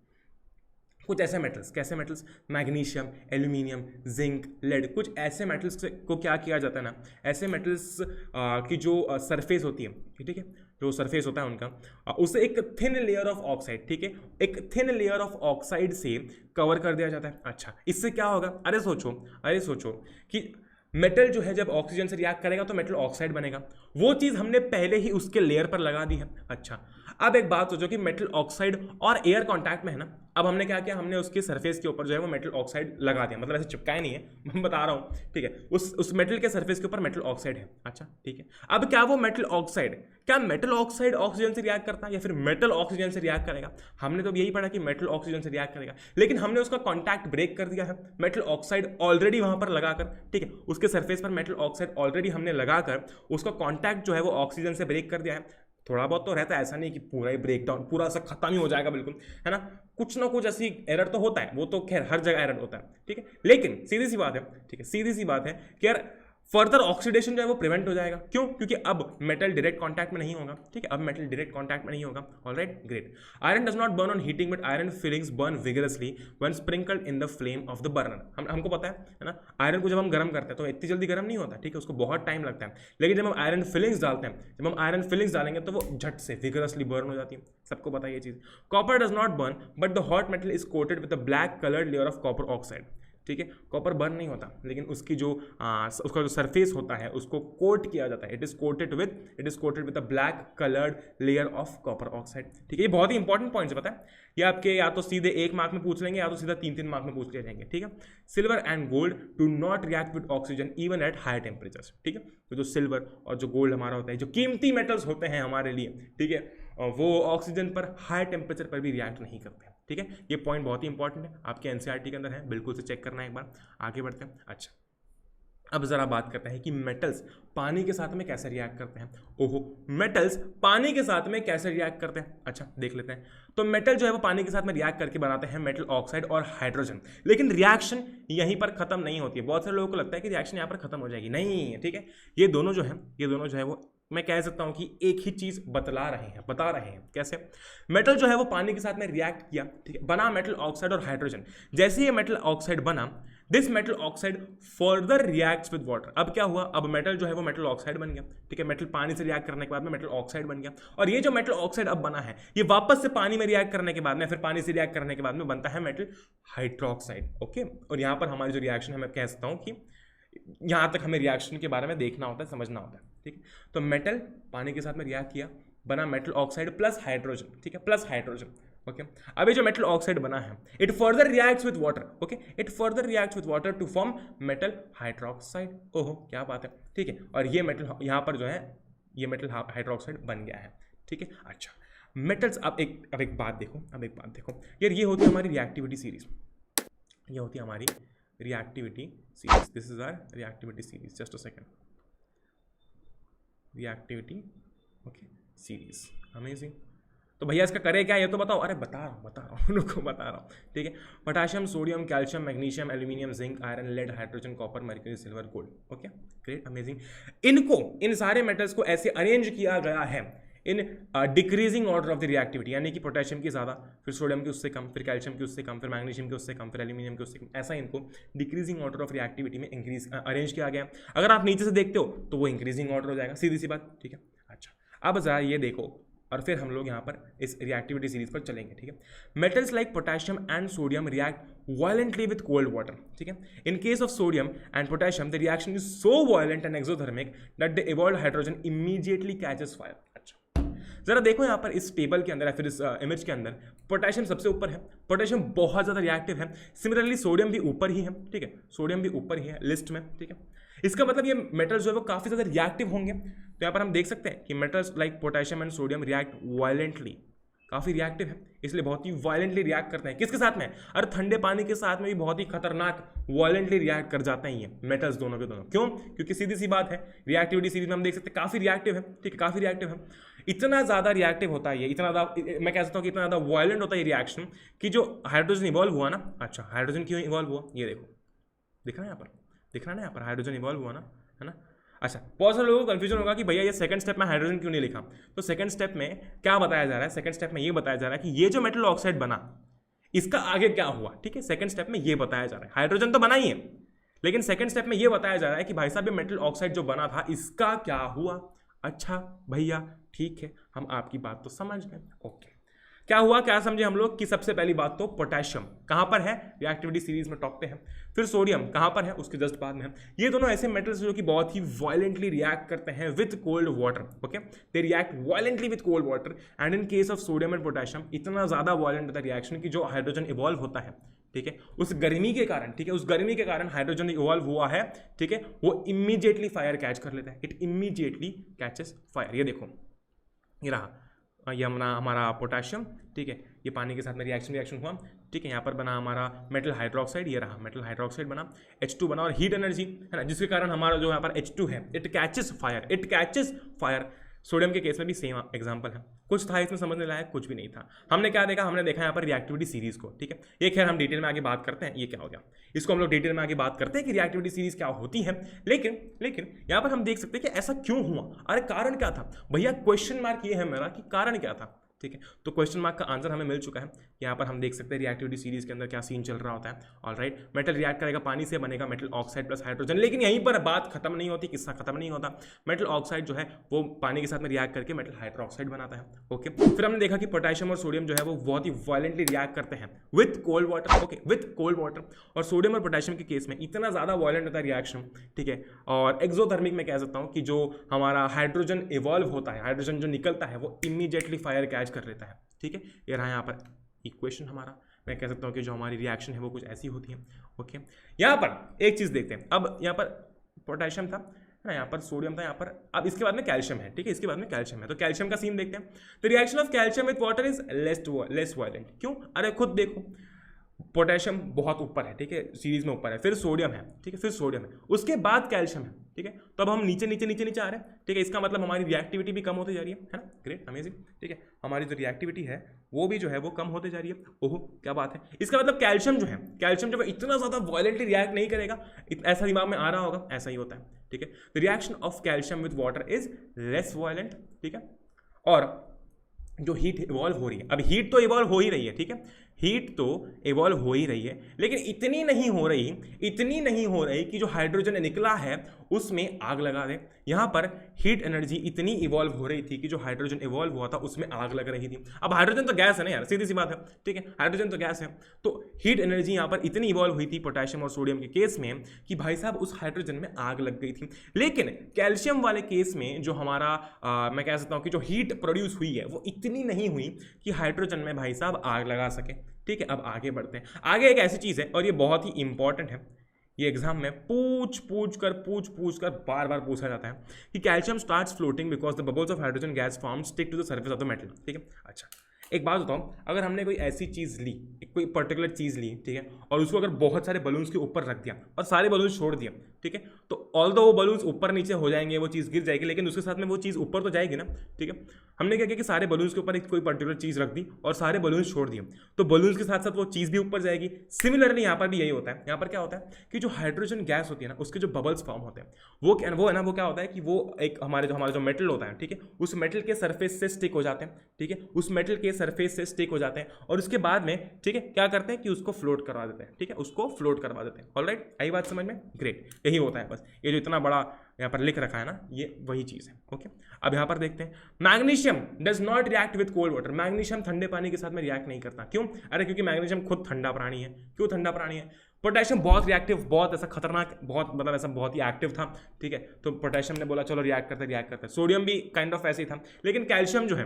कुछ ऐसे मेटल्स, कैसे metals? Magnesium, aluminium, zinc, lead, कुछ ऐसे मेटल्स को क्या किया जाता है ना, ऐसे मेटल्स की जो सरफेस होती है, ठीक है, जो सरफेस होता है उनका, उसे एक थिन लेयर ऑफ ऑक्साइड, ठीक है, एक थिन लेयर ऑफ ऑक्साइड से कवर कर दिया जाता है। अच्छा, इससे क्या होगा? अरे सोचो कि मेटल जो है जब ऑक्सीजन से रिएक्ट करेगा तो मेटल ऑक्साइड बनेगा, वो चीज़ हमने पहले ही उसके लेयर पर लगा दी है। अच्छा, अब एक बात सोचो कि मेटल ऑक्साइड और एयर कांटेक्ट में है ना, अब हमने क्या किया? हमने उसके सरफेस के ऊपर जो है वो मेटल ऑक्साइड लगा दिया, मतलब ऐसे चिपकाया नहीं है, मैं बता रहा हूँ, ठीक है। उस मेटल के सरफेस के ऊपर मेटल ऑक्साइड है। अच्छा, ठीक है। अब क्या वो मेटल ऑक्साइड ऑक्सीजन से रिएक्ट करता है या फिर मेटल ऑक्सीजन से रिएक्ट करेगा? हमने तो यही पढ़ा कि मेटल ऑक्सीजन से रिएक्ट करेगा, लेकिन हमने उसका कॉन्टैक्ट ब्रेक कर दिया है मेटल ऑक्साइड ऑलरेडी वहां पर लगाकर, ठीक है, उसके सरफेस पर मेटल ऑक्साइड ऑलरेडी हमने लगाकर उसका कॉन्टैक्ट जो है वो ऑक्सीजन से ब्रेक कर दिया है। थोड़ा बहुत तो रहता है, ऐसा नहीं कि पूरा ही ब्रेक डाउन, पूरा सा खत्म ही हो जाएगा बिल्कुल, है ना, कुछ ना कुछ ऐसी एरर तो होता है, वो तो खैर हर जगह एरर होता है, ठीक है। लेकिन सीधी सी बात है, ठीक है, सीधी सी बात है कि यार फर्दर ऑक्सीडेशन जो है वो प्रिवेंट हो जाएगा। क्यों? क्योंकि अब मेटल डायरेक्ट कांटेक्ट में नहीं होगा, ठीक है, अब मेटल डायरेक्ट कांटेक्ट में नहीं होगा। Alright, great. Iron does not burn on heating but iron filings burn vigorously when sprinkled in the flame of the burner. हमको पता है ना, आयरन को जब हम गर्म करते हैं तो इतनी जल्दी गर्म नहीं होता, ठीक है, उसको बहुत टाइम लगता है। लेकिन जब हम आयरन फिलिंग्स डालते हैं, जब हम आयरन फिलिंग्स डालेंगे तो वो झट से विगरसली बर्न हो जाती है। सबको पता है ये चीज। Copper does not burn but the hot metal is coated with a black coloured layer of copper oxide. ठीक है, कॉपर बर्न नहीं होता, लेकिन उसकी जो उसका जो सरफेस होता है उसको कोट किया जाता है। It is coated with a black coloured layer of copper oxide. ठीक है, ये बहुत ही इंपॉर्टेंट पॉइंट्स पता है, ये आपके या तो सीधे 1 मार्क में पूछ लेंगे या तो सीधा 3-3 मार्क में पूछ ले जाएंगे। ठीक है, silver and gold do not react with oxygen even at high temperatures. ठीक है, तो जो सिल्वर और जो गोल्ड हमारा होता है, जो कीमती मेटल्स होते हैं हमारे लिए, ठीक है, वो ऑक्सीजन पर हाई टेम्परेचर पर भी रिएक्ट नहीं करते हैं। ठीक है, ये पॉइंट बहुत ही इंपॉर्टेंट है, आपके एनसीईआरटी के अंदर है, बिल्कुल से चेक करना है एक बार। आगे बढ़ते हैं। अच्छा, अब जरा बात करते हैं कि मेटल्स पानी के साथ में कैसे रिएक्ट करते हैं। ओहो, मेटल्स पानी के साथ में कैसे रिएक्ट करते हैं, अच्छा देख लेते हैं। तो मेटल जो है वो पानी के साथ में रिएक्ट करके बनाते हैं मेटल ऑक्साइड और हाइड्रोजन। लेकिन रिएक्शन यहीं पर खत्म नहीं होती है। बहुत सारे लोगों को लगता है कि रिएक्शन यहाँ पर खत्म हो जाएगी, नहीं, ठीक है, ये दोनों जो है वो मैं कह सकता हूं कि एक ही चीज बता रहे हैं। कैसे? मेटल जो है वो पानी के साथ में रिएक्ट किया, ठीक है, बना मेटल ऑक्साइड और हाइड्रोजन। जैसे ये मेटल ऑक्साइड बना, this metal oxide further reacts with water. अब क्या हुआ, अब मेटल जो है वो मेटल ऑक्साइड बन गया। ठीक है, मेटल पानी से रिएक्ट करने के बाद में मेटल ऑक्साइड बन गया, और ये जो मेटल ऑक्साइड अब बना है ये वापस से पानी में रिएक्ट करने के बाद में, फिर पानी से रिएक्ट करने के बाद में बनता है मेटल हाइड्रोक्साइड। ओके, और यहाँ पर हमारी जो रिएक्शन है, मैं कह सकता हूँ कि यहाँ तक हमें रिएक्शन के बारे में देखना होता है, समझना होता है। ठीक है, तो मेटल पानी के साथ में रिएक्ट किया, बना मेटल ऑक्साइड प्लस हाइड्रोजन। ठीक है, प्लस हाइड्रोजन। ओके, अब ये जो मेटल ऑक्साइड बना है, it further reacts with water. Okay, it further reacts with water to form metal hydroxide. ओहो, क्या बात है। ठीक है, और ये मेटल यहाँ पर जो है ये मेटल हाइड्रोक्साइड बन गया है। ठीक है, अच्छा, मेटल्स अब एक बात देखो यार, ये होती है हमारी रिएक्टिविटी सीरीज, ये होती है हमारी reactivity series. This is our reactivity series. Just a second. Reactivity, okay, series. Amazing. तो भैया इसका करे क्या, ये तो बताओ। अरे बता रहा हूँ उनको बता रहा हूँ। ठीक है, potassium, sodium, calcium, magnesium, aluminium, zinc, iron, lead, hydrogen, copper, mercury, silver, gold. Okay, great, amazing. इन सारे मेटल्स को ऐसे अरेंज किया गया है in decreasing order of the reactivity, यानी कि पोटेशियम की ज़्यादा, फिर सोडियम की उससे कम, फिर कैल्शियम की उससे कम, फिर मैग्नीशियम की उससे कम, फिर एल्यूमिनियम की उससे कम, ऐसा इनको डिक्रीजिंग ऑर्डर ऑफ रिएक्टिविटी में अरेंज किया गया। अगर आप नीचे से देखते हो तो वो इंक्रीजिंग ऑर्डर हो जाएगा, सीधी सी बात। ठीक है, अच्छा, अब ज़रा ये देखो, और फिर हम लोग यहाँ पर इस रिएक्टिविटी सीरीज पर चलेंगे। ठीक है, metals like potassium and sodium react violently with cold water. ठीक है, in case of sodium and potassium the reaction is so violent and exothermic that the evolved hydrogen immediately catches fire. अच्छा, जरा देखो यहाँ पर इस टेबल के अंदर या फिर इस इमेज के अंदर पोटेशियम सबसे ऊपर है, पोटेशियम बहुत ज़्यादा रिएक्टिव है। सिमिलरली सोडियम भी ऊपर ही है। ठीक है, सोडियम भी ऊपर ही है लिस्ट में। ठीक है, इसका मतलब ये मेटल्स जो है वो काफ़ी ज़्यादा रिएक्टिव होंगे। तो यहाँ पर हम देख सकते हैं कि metals like potassium and sodium react violently, काफ़ी रिएक्टिव है, इसलिए बहुत ही वायलेंटली रिएक्ट करते हैं। किसके साथ में? अरे ठंडे पानी के साथ में भी बहुत ही खतरनाक वायलेंटली रिएक्ट कर जाते हैं ये मेटल्स दोनों के दोनों। क्यों? क्योंकि सीधी सी बात है, रिएक्टिविटी सीरीज में हम देख सकते हैं काफ़ी रिएक्टिव है। ठीक है, काफ़ी रिएक्टिव है, इतना ज़्यादा रिएक्टिव होता है ये, इतना ज़्यादा, मैं कह सकता हूँ कि इतना ज़्यादा वायलेंट होता है ये रिएक्शन कि जो हाइड्रोजन इवॉल्व हुआ ना, अच्छा हाइड्रोजन क्यों इवॉल्व हुआ, ये देखो, दिख रहा है यहाँ पर, दिख रहा है ना यहाँ पर हाइड्रोजन इवॉल्व हुआ ना, है ना। अच्छा, बहुत सारे लोगों को कंफ्यूजन होगा कि भैया ये सेकंड स्टेप में हाइड्रोजन क्यों नहीं लिखा। तो सेकंड स्टेप में क्या बताया जा रहा है, सेकंड स्टेप में ये बताया जा रहा है कि ये जो मेटल ऑक्साइड बना इसका आगे क्या हुआ। ठीक है, सेकंड स्टेप में ये बताया जा रहा है, हाइड्रोजन तो बना ही है, लेकिन सेकंड स्टेप में ये बताया जा रहा है कि भाई साहब ये मेटल ऑक्साइड जो बना था इसका क्या हुआ। अच्छा भैया ठीक है, हम आपकी बात तो समझ गए। ओके, क्या हुआ, क्या समझे हम लोग कि सबसे पहली बात तो पोटेशियम कहाँ पर है, रिएक्टिविटी सीरीज में टॉप पे है, फिर सोडियम कहाँ पर है, उसके जस्ट बाद में है। ये दोनों ऐसे मेटल्स जो कि बहुत ही वायलेंटली रिएक्ट करते हैं with cold water. Okay, they react violently with cold water, and in case of sodium and potassium इतना ज़्यादा वायलेंट होता है रिएक्शन कि जो हाइड्रोजन इवॉल्व होता है, ठीक है, उस गर्मी के कारण, ठीक है, उस गर्मी के कारण हाइड्रोजन इवॉल्व हुआ है, ठीक है, वो इमीडिएटली फायर कैच कर लेता है, इट इमीडिएटली कैचेस फायर। ये देखो, ये रहा, ये हमारा पोटेशियम, ठीक है, ये पानी के साथ में रिएक्शन हुआ, ठीक है, यहाँ पर बना हमारा मेटल हाइड्रोक्साइड, ये रहा मेटल हाइड्रोक्साइड बना, H2 बना, और हीट एनर्जी है ना, जिसके कारण हमारा जो यहाँ पर H2 है इट कैचेस फायर, सोडियम के केस में भी सेम एग्जांपल है, कुछ था इसमें समझने लायक, कुछ भी नहीं था। हमने क्या देखा, हमने देखा यहाँ पर रिएक्टिविटी सीरीज को, ठीक है। ये खैर हम डिटेल में आगे बात करते हैं, ये क्या हो गया, इसको हम लोग डिटेल में आगे बात करते हैं कि रिएक्टिविटी सीरीज क्या होती है। लेकिन यहाँ पर हम देख सकते हैं कि ऐसा क्यों हुआ, अरे कारण क्या था भैया, क्वेश्चन मार्क ये है मेरा कि कारण क्या था, ठीक है। तो क्वेश्चन मार्क का आंसर हमें मिल चुका है। यहाँ पर हम देख सकते हैं रिएक्टिविटी सीरीज के अंदर क्या सीन चल रहा होता है। ऑलराइट, मेटल रिएक्ट करेगा पानी से, बनेगा मेटल ऑक्साइड प्लस हाइड्रोजन। लेकिन यहीं पर बात खत्म नहीं होती, किस्सा खत्म नहीं होता। मेटल ऑक्साइड जो है वो पानी के साथ में रिएक्ट करके मेटल हाइड्रोक्साइड बनाता है। ओके, फिर हमने देखा कि पोटेशियम और सोडियम जो है वो बहुत ही वायलेंटली रिएक्ट करते हैं with cold water. Okay, with cold water. और सोडियम और पोटेशियम के केस में इतना ज़्यादा वायलेंट होता है रिएक्शन, ठीक है। और एक्सोथर्मिक में कह सकता हूँ कि जो हमारा हाइड्रोजन इवॉल्व होता है, हाइड्रोजन जो निकलता है वो इमीडिएटली फायर कैच कर लेता है, ठीक है। ये रहा यहाँ पर इक्वेशन हमारा। मैं कह सकता हूँ कि जो हमारी रिएक्शन है वो कुछ ऐसी होती है। ओके, यहाँ पर एक चीज़ देखते हैं। अब यहाँ पर पोटेशियम था ना, यहाँ पर सोडियम था, यहाँ पर अब इसके बाद में कैल्शियम है, ठीक है। इसके बाद में कैल्शियम है, तो कैल्शियम का सीन देखते हैं। तो reaction of calcium with water is less violent. क्यों, अरे खुद देखो, पोटेशियम बहुत ऊपर है, ठीक है, सीरीज में ऊपर है, फिर सोडियम है, ठीक है, फिर सोडियम है, उसके बाद कैल्शियम है, ठीक है। तो अब हम नीचे नीचे नीचे नीचे आ रहे हैं, ठीक है। इसका मतलब हमारी रिएक्टिविटी भी कम होती जा रही है ना। ग्रेट, अमेजिंग, ठीक है। हमारी जो रिएक्टिविटी है वो भी जो है वो कम होते जा रही है। ओहो, क्या बात है। इसका मतलब कैल्शियम जो है, कैल्शियम जो है इतना ज़्यादा वायलेंटली रिएक्ट नहीं करेगा, ऐसा दिमाग में आ रहा होगा, ऐसा ही होता है, ठीक है। The reaction of calcium with water is less violent, ठीक है। और जो हीट इवॉल्व हो रही है, अब हीट तो इवॉल्व हो ही रही है, ठीक है, हीट तो इवॉल्व हो ही रही है, लेकिन इतनी नहीं हो रही कि जो हाइड्रोजन निकला है उसमें आग लगा दे। यहाँ पर हीट एनर्जी इतनी इवॉल्व हो रही थी कि जो हाइड्रोजन इवॉल्व हुआ था उसमें आग लग रही थी। अब हाइड्रोजन तो गैस है ना यार, सीधी सी बात है, ठीक है, हाइड्रोजन तो गैस है। तो हीट एनर्जी यहाँ पर इतनी इवॉल्व हुई थी पोटेशियम और सोडियम के केस में कि भाई साहब उस हाइड्रोजन में आग लग गई थी। लेकिन कैल्शियम वाले केस में जो हमारा मैं कह सकता हूँ कि जो हीट प्रोड्यूस हुई है वो इतनी नहीं हुई कि हाइड्रोजन में भाई साहब आग लगा सके, ठीक है। अब आगे बढ़ते हैं। आगे एक ऐसी चीज़ है और ये बहुत ही इंपॉर्टेंट है, ये एग्जाम में पूछ पूछ कर बार बार पूछा जाता है कि calcium starts floating because the bubbles of hydrogen gas form stick to the surface of the metal, ठीक है। अच्छा, एक बात बताऊँ, अगर हमने कोई ऐसी चीज़ ली, कोई पर्टिकुलर चीज़ ली, ठीक है, और उसको अगर बहुत सारे बलून्स के ऊपर रख दिया और सारे बलून्स छोड़ दिया, ठीक है, तो ऑल्दो वो बलून्स ऊपर नीचे हो जाएंगे, वो चीज़ गिर जाएगी, लेकिन उसके साथ में वो चीज़ ऊपर तो जाएगी ना, ठीक है। हमने क्या किया कि सारे बलून्स के ऊपर एक कोई पर्टिकुलर चीज़ रख दी और सारे बलून्स छोड़ दिए, तो बलून्स के साथ साथ वो चीज़ भी ऊपर जाएगी। सिमिलरली यहाँ पर भी यही होता है। यहाँ पर क्या होता है कि जो हाइड्रोजन गैस होती है ना, उसके जो बबल्स फॉर्म होते हैं वो है ना, वो क्या होता है कि वो एक हमारा जो मेटल होता है, ठीक है, उस मेटल के सरफेस से स्टिक हो जाते हैं, ठीक है, उस मेटल के सरफेस से स्टिक हो जाते हैं और उसके बाद में, ठीक है, क्या करते हैं कि उसको फ्लोट करवा देते हैं, ठीक है, उसको फ्लोट करवा देते हैं। ऑलराइट, आई बात समझ में? ग्रेट, यही होता है बस। ये जो इतना बड़ा यहाँ पर लिख रखा है ना, ये वही चीज़ है। ओके, अब यहाँ पर देखते हैं, magnesium does not react with cold water. Magnesium ठंडे पानी के साथ में रिएक्ट नहीं करता। क्यों? अरे क्योंकि मैग्नीशियम खुद ठंडा प्राणी है। क्यों ठंडा प्राणी है? पोटेशियम बहुत रिएक्टिव, बहुत ऐसा खतरनाक, बहुत मतलब ऐसा बहुत ही एक्टिव था, ठीक है, तो पोटेशियम ने बोला चलो रिएक्ट करते। सोडियम भी काइंड ऑफ ऐसे ही था, लेकिन कैल्शियम जो है,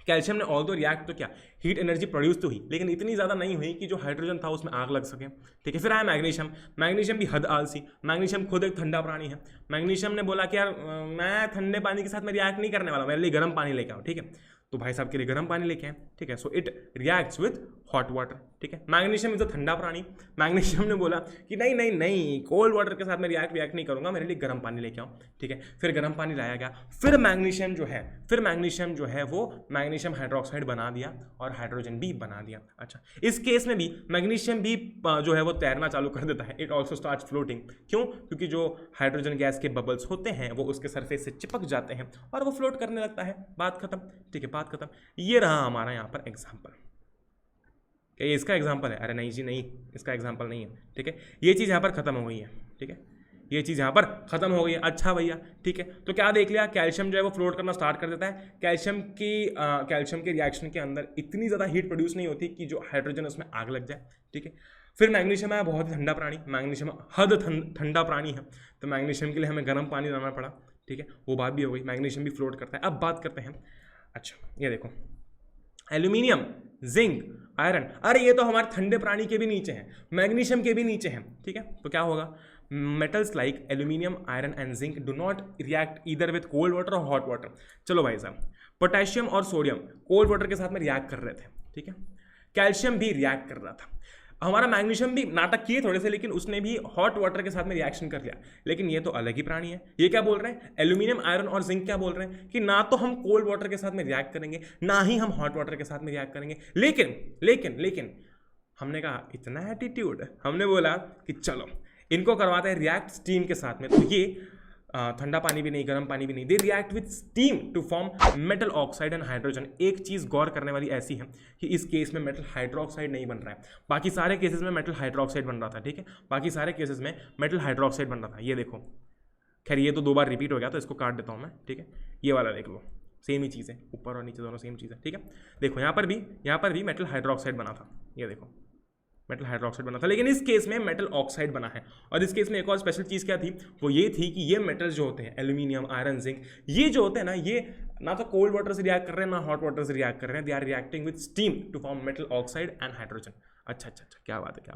कैल्शियम ने ऑल्दो रिएक्ट तो क्या, हीट एनर्जी प्रोड्यूस तो हुई, लेकिन इतनी ज़्यादा नहीं हुई कि जो हाइड्रोजन था उसमें आग लग सके, ठीक है। फिर आया मैग्नीशियम। मैग्नीशियम भी हद आलसी। मैग्नीशियम खुद एक ठंडा प्राणी है। मैग्नीशियम ने बोला कि यार मैं ठंडे पानी के साथ में रिएक्ट नहीं करने वाला, मेरे लिए गर्म पानी लेके आओ, ठीक है, तो भाई साहब के लिए गर्म पानी लेके आए, ठीक है। So it reacts with hot water, ठीक है। मैग्नीशियम इज अ ठंडा प्राणी। मैग्नीशियम ने बोला कि नहीं कोल्ड वाटर के साथ मैं रिएक्ट नहीं करूंगा, मेरे लिए गर्म पानी लेके आओ, ठीक है। फिर गर्म पानी लाया गया। फिर मैग्नीशियम जो है वो मैग्नीशियम हाइड्रोक्साइड बना दिया और हाइड्रोजन भी बना दिया। अच्छा, इस केस में भी मैग्नीशियम भी जो है वो तैरना चालू कर देता है। It also starts floating. क्यों? क्योंकि जो हाइड्रोजन गैस के बबल्स होते हैं वो उसके सरफेस से चिपक जाते हैं और वो फ्लोट करने लगता है। बात खत्म, ठीक है, बात खत्म। ये रहा हमारा यहाँ पर एग्जाम्पल। क्या ये इसका एग्जाम्पल है? अरे नहीं जी नहीं, इसका एग्जाम्पल नहीं है, ठीक है। ये चीज़ यहाँ पर खत्म हो गई है, ठीक है, ये चीज़ यहाँ पर खत्म हो गई है। अच्छा भैया, ठीक है, तो क्या देख लिया, कैल्शियम जो है वो फ्लोट करना स्टार्ट कर देता है। कैल्शियम के रिएक्शन के अंदर इतनी ज़्यादा हीट प्रोड्यूस नहीं होती कि जो हाइड्रोजन उसमें आग लग जाए, ठीक है। फिर मैग्नीशियम आया, बहुत ही ठंडा प्राणी। मैग्नीशियम हद ठंडा प्राणी है, तो मैग्नीशियम के लिए हमें गर्म पानी लाना पड़ा, ठीक है, वो बात भी हो गई। मैग्नीशियम भी फ्लोट करता है। अब बात करते हैं, अच्छा ये देखो, एल्यूमिनियम, जिंक, आयरन, अरे ये तो हमारे ठंडे प्राणी के भी नीचे हैं, मैग्नीशियम के भी नीचे हैं, ठीक है। तो क्या होगा, metals like aluminium, iron and zinc do not react either with cold water और हॉट वाटर। चलो भाई साहब, पोटेशियम और सोडियम कोल्ड वाटर के साथ में रिएक्ट कर रहे थे, ठीक है। कैल्शियम भी रिएक्ट कर रहा था। हमारा मैग्नीशियम भी नाटक किए थोड़े से, लेकिन उसने भी हॉट वाटर के साथ में रिएक्शन कर लिया। लेकिन ये तो अलग ही प्राणी है। ये क्या बोल रहे हैं, एल्यूमिनियम, आयरन और जिंक क्या बोल रहे हैं कि ना तो हम कोल्ड वाटर के साथ में रिएक्ट करेंगे, ना ही हम हॉट वाटर के साथ में रिएक्ट करेंगे। लेकिन लेकिन लेकिन हमने कहा इतना एटीट्यूड, हमने बोला कि चलो इनको करवाते हैं रिएक्ट स्टीम के साथ में। तो ये ठंडा पानी भी नहीं, गर्म पानी भी नहीं, they react with steam to form metal oxide and hydrogen. एक चीज़ गौर करने वाली ऐसी है कि इस केस में मेटल हाइड्रोक्साइड नहीं बन रहा है, बाकी सारे केसेस में मेटल हाइड्रोक्साइड बन रहा था। ठीक है, बाकी सारे केसेस में मेटल हाइड्रोक्साइड बन रहा था। ये देखो, खैर ये तो 2 बार रिपीट हो गया तो इसको काट देता हूँ मैं। ठीक है, ये वाला देख लो, सेम ही चीज़ है, ऊपर और नीचे दोनों सेम चीज़ है। ठीक है, देखो यहाँ पर भी मेटल हाइड्रोक्साइड बना था। ये देखो मेटल हाइड्रोक्साइड बना था, लेकिन इस केस में मेटल ऑक्साइड बना है। और इस केस में एक और स्पेशल चीज़ क्या थी, वो ये थी कि ये मेटल्स जो होते हैं एल्यूमिनियम, आयरन, जिंक, ये जो होते हैं ना, ये ना तो कोल्ड वाटर से रिएक्ट कर रहे हैं ना हॉट वाटर से रिएक्ट कर रहे हैं, they are reacting with steam to form metal oxide and hydrogen. अच्छा, क्या बात है।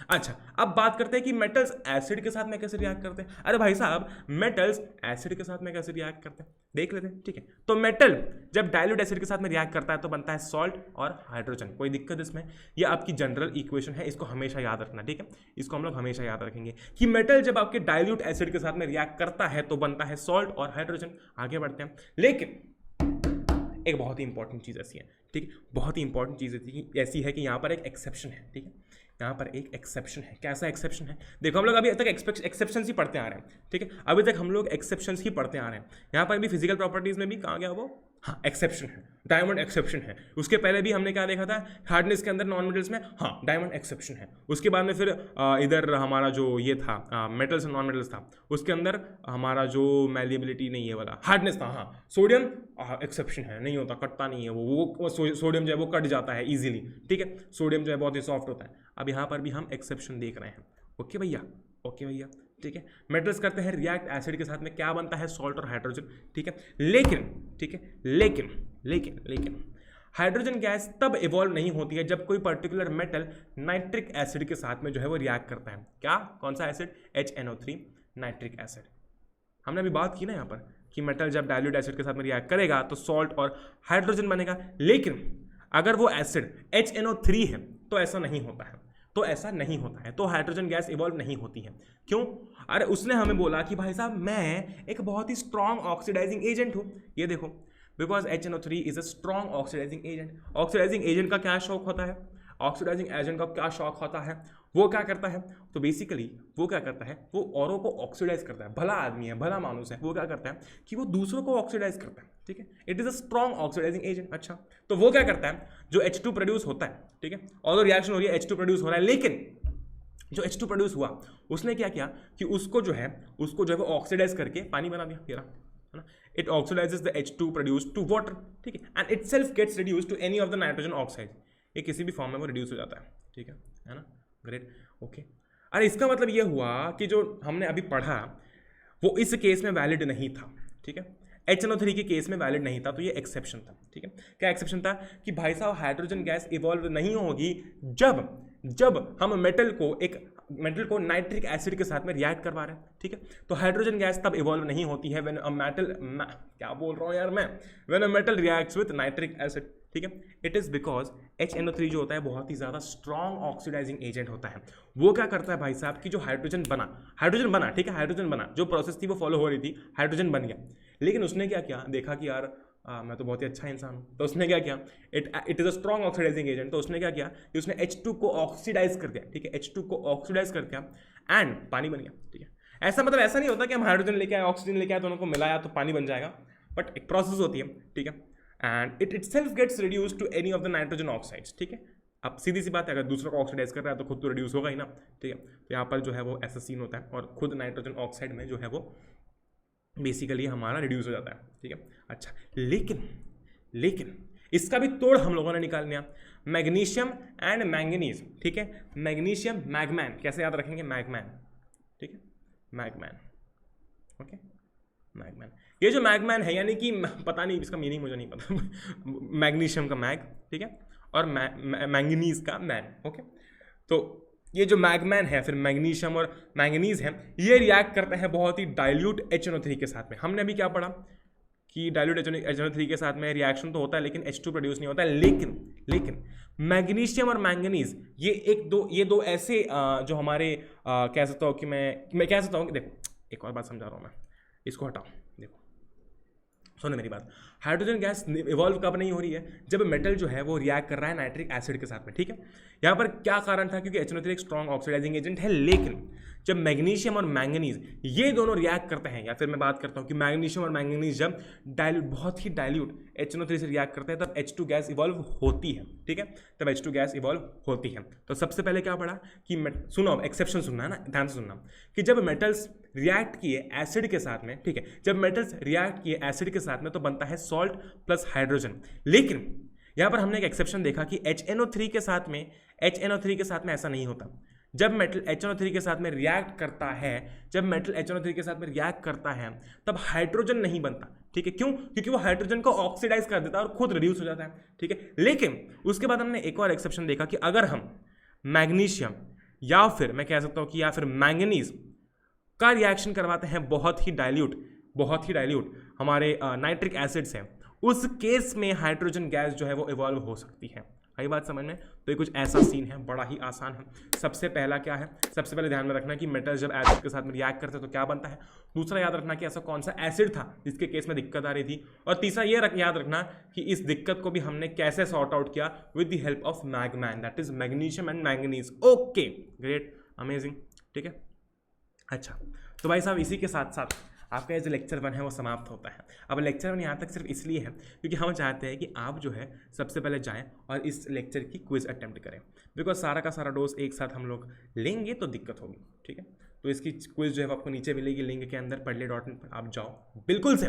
अच्छा, अब बात करते हैं कि मेटल्स एसिड के साथ में कैसे रिएक्ट करते हैं। अरे भाई साहब, मेटल्स एसिड के साथ में कैसे रिएक्ट करते हैं देख लेते हैं। ठीक है, तो मेटल जब डाइल्यूट एसिड के साथ में रिएक्ट करता है तो बनता है सॉल्ट और हाइड्रोजन। कोई दिक्कत इसमें, ये आपकी जनरल इक्वेशन है, इसको हमेशा याद रखना। ठीक है, इसको हम लोग हमेशा याद रखेंगे कि मेटल जब आपके डाइल्यूट एसिड के साथ में रिएक्ट करता है तो बनता है सॉल्ट और हाइड्रोजन। आगे बढ़ते हैं, लेकिन एक बहुत ही इंपॉर्टेंट चीज़ ऐसी है, ठीक है, बहुत ही इंपॉर्टेंट चीज़ ऐसी है कि यहाँ पर एक एक्सेप्शन है। ठीक है, यहाँ पर एक एक्सेप्शन है। कैसा एक्सेप्शन है, देखो हम लोग अभी तक एक्सेप्शन ही पढ़ते आ रहे हैं। ठीक है, अभी तक हम लोग एक्सेप्शन ही पढ़ते आ रहे हैं। यहाँ पर भी फिजिकल प्रॉपर्टीज में भी कहाँ गया वो, हाँ एक्सेप्शन है, डायमंड एक्सेप्शन है। उसके पहले भी हमने क्या देखा था, हार्डनेस के अंदर नॉन मेटल्स में, हाँ डायमंड एक्सेप्शन है। उसके बाद में फिर इधर हमारा जो ये था मेटल्स एंड नॉन मेटल्स था, उसके अंदर हमारा जो मैलिएबिलिटी नहीं है वाला हार्डनेस था, हाँ सोडियम एक्सेप्शन है, नहीं होता, कटता नहीं है वो सोडियम जो है वो कट जाता है इजीली। ठीक है, सोडियम जो है बहुत ही सॉफ्ट होता है। अब यहाँ पर भी हम एक्सेप्शन देख रहे हैं। ओके भैया, ओके भैया, ठीक है। मेटल्स करते हैं रिएक्ट एसिड के साथ में, क्या बनता है, सॉल्ट और हाइड्रोजन। ठीक है, लेकिन हाइड्रोजन गैस तब इवॉल्व नहीं होती है जब कोई पर्टिकुलर मेटल नाइट्रिक एसिड के साथ में जो है वो रिएक्ट करता है। क्या, कौन सा एसिड, HNO3 नाइट्रिक एसिड। हमने अभी बात की ना यहाँ पर कि मेटल जब डाइल्यूट एसिड के साथ में रिएक्ट करेगा तो सॉल्ट और हाइड्रोजन बनेगा। लेकिन अगर वो एसिड HNO3 है तो ऐसा नहीं होता है, तो हाइड्रोजन गैस इवॉल्व नहीं होती है। क्यों, अरे उसने हमें बोला कि भाई साहब मैं एक बहुत ही स्ट्रॉन्ग ऑक्सीडाइजिंग एजेंट हूँ। ये देखो, because HNO3 is a strong oxidising agent. Oxidising agent का क्या शौक होता है, ऑक्सीडाइजिंग एजेंट का क्या शौक होता है, वो क्या करता है, तो बेसिकली वो क्या करता है, वो औरों को ऑक्सीडाइज करता है। भला आदमी है, भला मानुस है, वो क्या करता है कि वो दूसरों को ऑक्सीडाइज करता है। ठीक है, it is a strong oxidising agent. अच्छा, तो वो क्या करता है, जो H2 प्रोड्यूस होता है, ठीक है, और रिएक्शन हो रही है, H2 प्रोड्यूस हो रहा है, लेकिन जो H2 प्रोड्यूस हुआ उसने क्या किया कि उसको जो है वो ऑक्सीडाइज करके पानी बना दिया, है ना। It oxidises the H2 produce to water, ठीक है, and itself gets reduce to any of the nitrogen oxide. ये किसी भी फॉर्म में वो रिड्यूस हो जाता है। ठीक है ना, ग्रेट, ओके। अरे इसका मतलब ये हुआ कि जो हमने अभी पढ़ा वो इस केस में वैलिड नहीं था। ठीक है, HNO3 के केस में वैलिड नहीं था, तो ये एक्सेप्शन था। ठीक है, क्या एक्सेप्शन था कि भाई साहब हाइड्रोजन गैस इवॉल्व नहीं होगी जब हम मेटल को नाइट्रिक एसिड के साथ में रिएक्ट करवा रहे हैं। ठीक है, तो हाइड्रोजन गैस तब इवॉल्व नहीं होती है when a metal reacts with nitric acid. ठीक है, इट इज बिकॉज HNO3 जो होता है बहुत ही ज़्यादा स्ट्रॉन्ग ऑक्सीडाइजिंग एजेंट होता है। वो क्या करता है भाई साहब कि जो हाइड्रोजन बना, ठीक है, हाइड्रोजन बना, जो प्रोसेस थी वो फॉलो हो रही थी, हाइड्रोजन बन गया। लेकिन उसने क्या किया, देखा कि यार मैं तो बहुत ही अच्छा इंसान हूँ, तो उसने क्या किया, it is a strong oxidising agent, तो उसने क्या किया कि उसने H2 को ऑक्सीडाइज कर दिया। ठीक है, H2 को ऑक्सीडाइज कर दिया एंड पानी बन गया। ठीक है, ऐसा मतलब ऐसा नहीं होता कि हम हाइड्रोजन लेके आए, ऑक्सीजन लेके आए, दोनों को मिलाया तो पानी बन जाएगा, बट एक प्रोसेस होती है। ठीक है, and itself gets reduce to any of the nitrogen oxides. ठीक है, अब सीधी सी बात है, अगर दूसरों को ऑक्सीडाइज कर रहा है तो खुद तो रिड्यूस होगा ही ना। ठीक है, तो यहाँ पर जो है वो ऐसा सीन होता है और खुद नाइट्रोजन ऑक्साइड में जो है वो बेसिकली हमारा रिड्यूस हो जाता है। ठीक है, अच्छा, लेकिन इसका भी तोड़ हम लोगों ने निकाल लिया, मैग्नीशियम एंड मैंगनीज। ठीक है, मैग्नीशियम मैग्मैन, कैसे याद रखेंगे, मैग्मैन। ठीक है, मैग्मैन, ओके, मैग्मैन। ये जो मैग्मैन है, यानी कि पता नहीं इसका मीनिंग मुझे नहीं पता मैग्नीशियम का मैग, ठीक है, और मैंगनीज का मैन। ओके, तो ये जो मैग्मैन है, फिर मैग्नीशियम और मैंगनीज है, ये रिएक्ट करते हैं बहुत ही डाइल्यूट HNO3 के साथ में। हमने अभी क्या पढ़ा, कि डाइल्यूट HNO3 के साथ में रिएक्शन तो होता है लेकिन H2 प्रोड्यूस नहीं होता है। लेकिन मैग्नीशियम और मैंगनीज ये दो ऐसे जो हमारे कह सकता हूँ कि मैं कह सकता हूँ कि देखो एक और बात समझा रहा हूँ मैं, इसको हटाओ, देखो सुनो मेरी बात। हाइड्रोजन गैस इवॉल्व कब नहीं हो रही है? जब मेटल जो है वो रिएक्ट कर रहा है नाइट्रिक एसिड के साथ में, ठीक है। यहाँ पर क्या कारण था? क्योंकि HNO3 एक स्ट्रॉन्ग ऑक्सीडाइजिंग एजेंट है, लेकिन जब मैग्नीशियम और मैंगनीज ये दोनों रिएक्ट करते हैं, या फिर मैं बात करता हूँ कि मैग्नीशियम और मैंगनीज जब डाइल्यूट, बहुत ही डाइल्यूट HNO3 से रिएक्ट करते हैं, तब H2 गैस इवॉल्व होती है, ठीक है, तब H2 गैस इवॉल्व होती है। तो सबसे पहले क्या पढ़ा कि सुनो, एक्सेप्शन सुनना है ना, ध्यान से सुनना, कि जब मेटल्स रिएक्ट किए एसिड के साथ में, ठीक है, जब मेटल्स रिएक्ट किए एसिड के साथ में तो बनता है सॉल्ट प्लस हाइड्रोजन। लेकिन यहां पर हमने एक एक्सेप्शन देखा कि HNO3 के साथ में ऐसा नहीं होता। जब मेटल HNO3 के साथ में रिएक्ट करता है, तब हाइड्रोजन नहीं बनता, ठीक है। क्यों? क्योंकि वो हाइड्रोजन को ऑक्सीडाइज कर देता है और खुद रिड्यूस हो जाता है, ठीक है। लेकिन उसके बाद हमने एक और एक्सेप्शन देखा कि अगर हम मैग्नीशियम या फिर मैं कह सकता हूं कि या फिर मैंगनीज का रिएक्शन करवाते हैं बहुत ही डाइल्यूट हमारे नाइट्रिक एसिड्स हैं, उस केस में हाइड्रोजन गैस जो है वो इवॉल्व हो सकती है। आई बात समझ में? तो ये कुछ ऐसा सीन है, बड़ा ही आसान है। सबसे पहला क्या है? सबसे पहले ध्यान में रखना कि मेटल जब एसिड के साथ में रिएक्ट करते हैं तो क्या बनता है। दूसरा याद रखना कि ऐसा कौन सा एसिड था जिसके केस में दिक्कत आ रही थी। और तीसरा ये याद रखना कि इस दिक्कत को भी हमने कैसे सॉर्ट आउट किया, with the help of magman, that is magnesium and manganese. Okay, great, amazing, ठीक है। अच्छा, तो भाई साहब इसी के साथ साथ आपका ये जो लेक्चर 1 है वो समाप्त होता है। अब लेक्चर 1 यहाँ तक सिर्फ इसलिए है क्योंकि हम चाहते हैं कि आप जो है सबसे पहले जाएं और इस लेक्चर की क्विज अटेम्प्ट करें, बिकॉज सारा का सारा डोज एक साथ हम लोग लेंगे तो दिक्कत होगी, ठीक है। तो इसकी क्विज जो है आपको नीचे मिलेगी लिंक के अंदर, padle.in पर आप जाओ, बिल्कुल से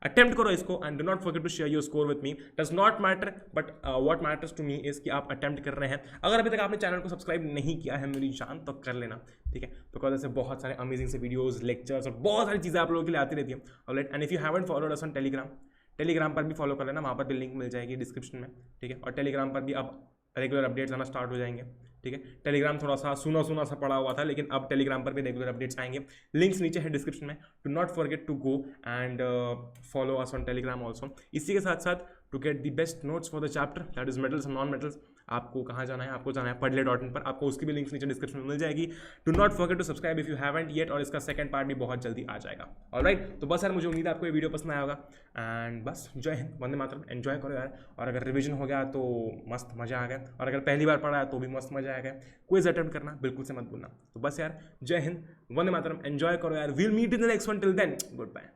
अटेम्प्ट करो इसको, and do not forget to share your score with me. Does not matter, but what matters to me is कि आप अटेम्प्ट कर रहे हैं। अगर अभी तक आपने चैनल को सब्सक्राइब नहीं किया है मेरी जान, तो कर लेना, ठीक है, बिकॉज ऐसे बहुत सारे अमेजिंग से वीडियोस, लेक्चर्स और बहुत सारी चीज़ें आप लोगों के लिए आती रहती है। Alright, and if you haven't followed us on Telegram पर भी फॉलो कर लेना, वहाँ पर भी लिंक मिल जाएगी डिस्क्रिप्शन में, ठीक है। और टेलीग्राम पर भी अब रेगुलर अपडेट्स आना स्टार्ट हो जाएंगे, ठीक है। टेलीग्राम थोड़ा सा सुना सा पड़ा हुआ था, लेकिन अब टेलीग्राम पर भी रेगुलर अपडेट्स आएंगे। लिंक्स नीचे है डिस्क्रिप्शन में। Do not forget to go and follow us on Telegram also. इसी के साथ साथ to get the best notes for the chapter, that is metals and non metals, आपको कहाँ जाना है? आपको जाना है padle.in पर, आपको उसकी भी लिंक्स नीचे डिस्क्रिप्शन में मिल जाएगी। Do not forget to subscribe if you haven't yet, और इसका सेकंड पार्ट भी बहुत जल्दी आ जाएगा। ऑलराइट, तो बस यार मुझे उम्मीद है आपको ये वीडियो पसंद आया होगा, एंड बस जय हिंद, वंदे मातरम, एंजॉय करो यार। और अगर रिवीजन हो गया तो मस्त मजा आ गया, और अगर पहली बार पढ़ा है तो भी मस्त मजा आ गया। क्विज अटेम्प्ट करना बिल्कुल से मत भूलना। तो बस यार जय हिंद, वंदे मातरम, एंजॉय करो यार। We'll meet in the next one, till then good bye.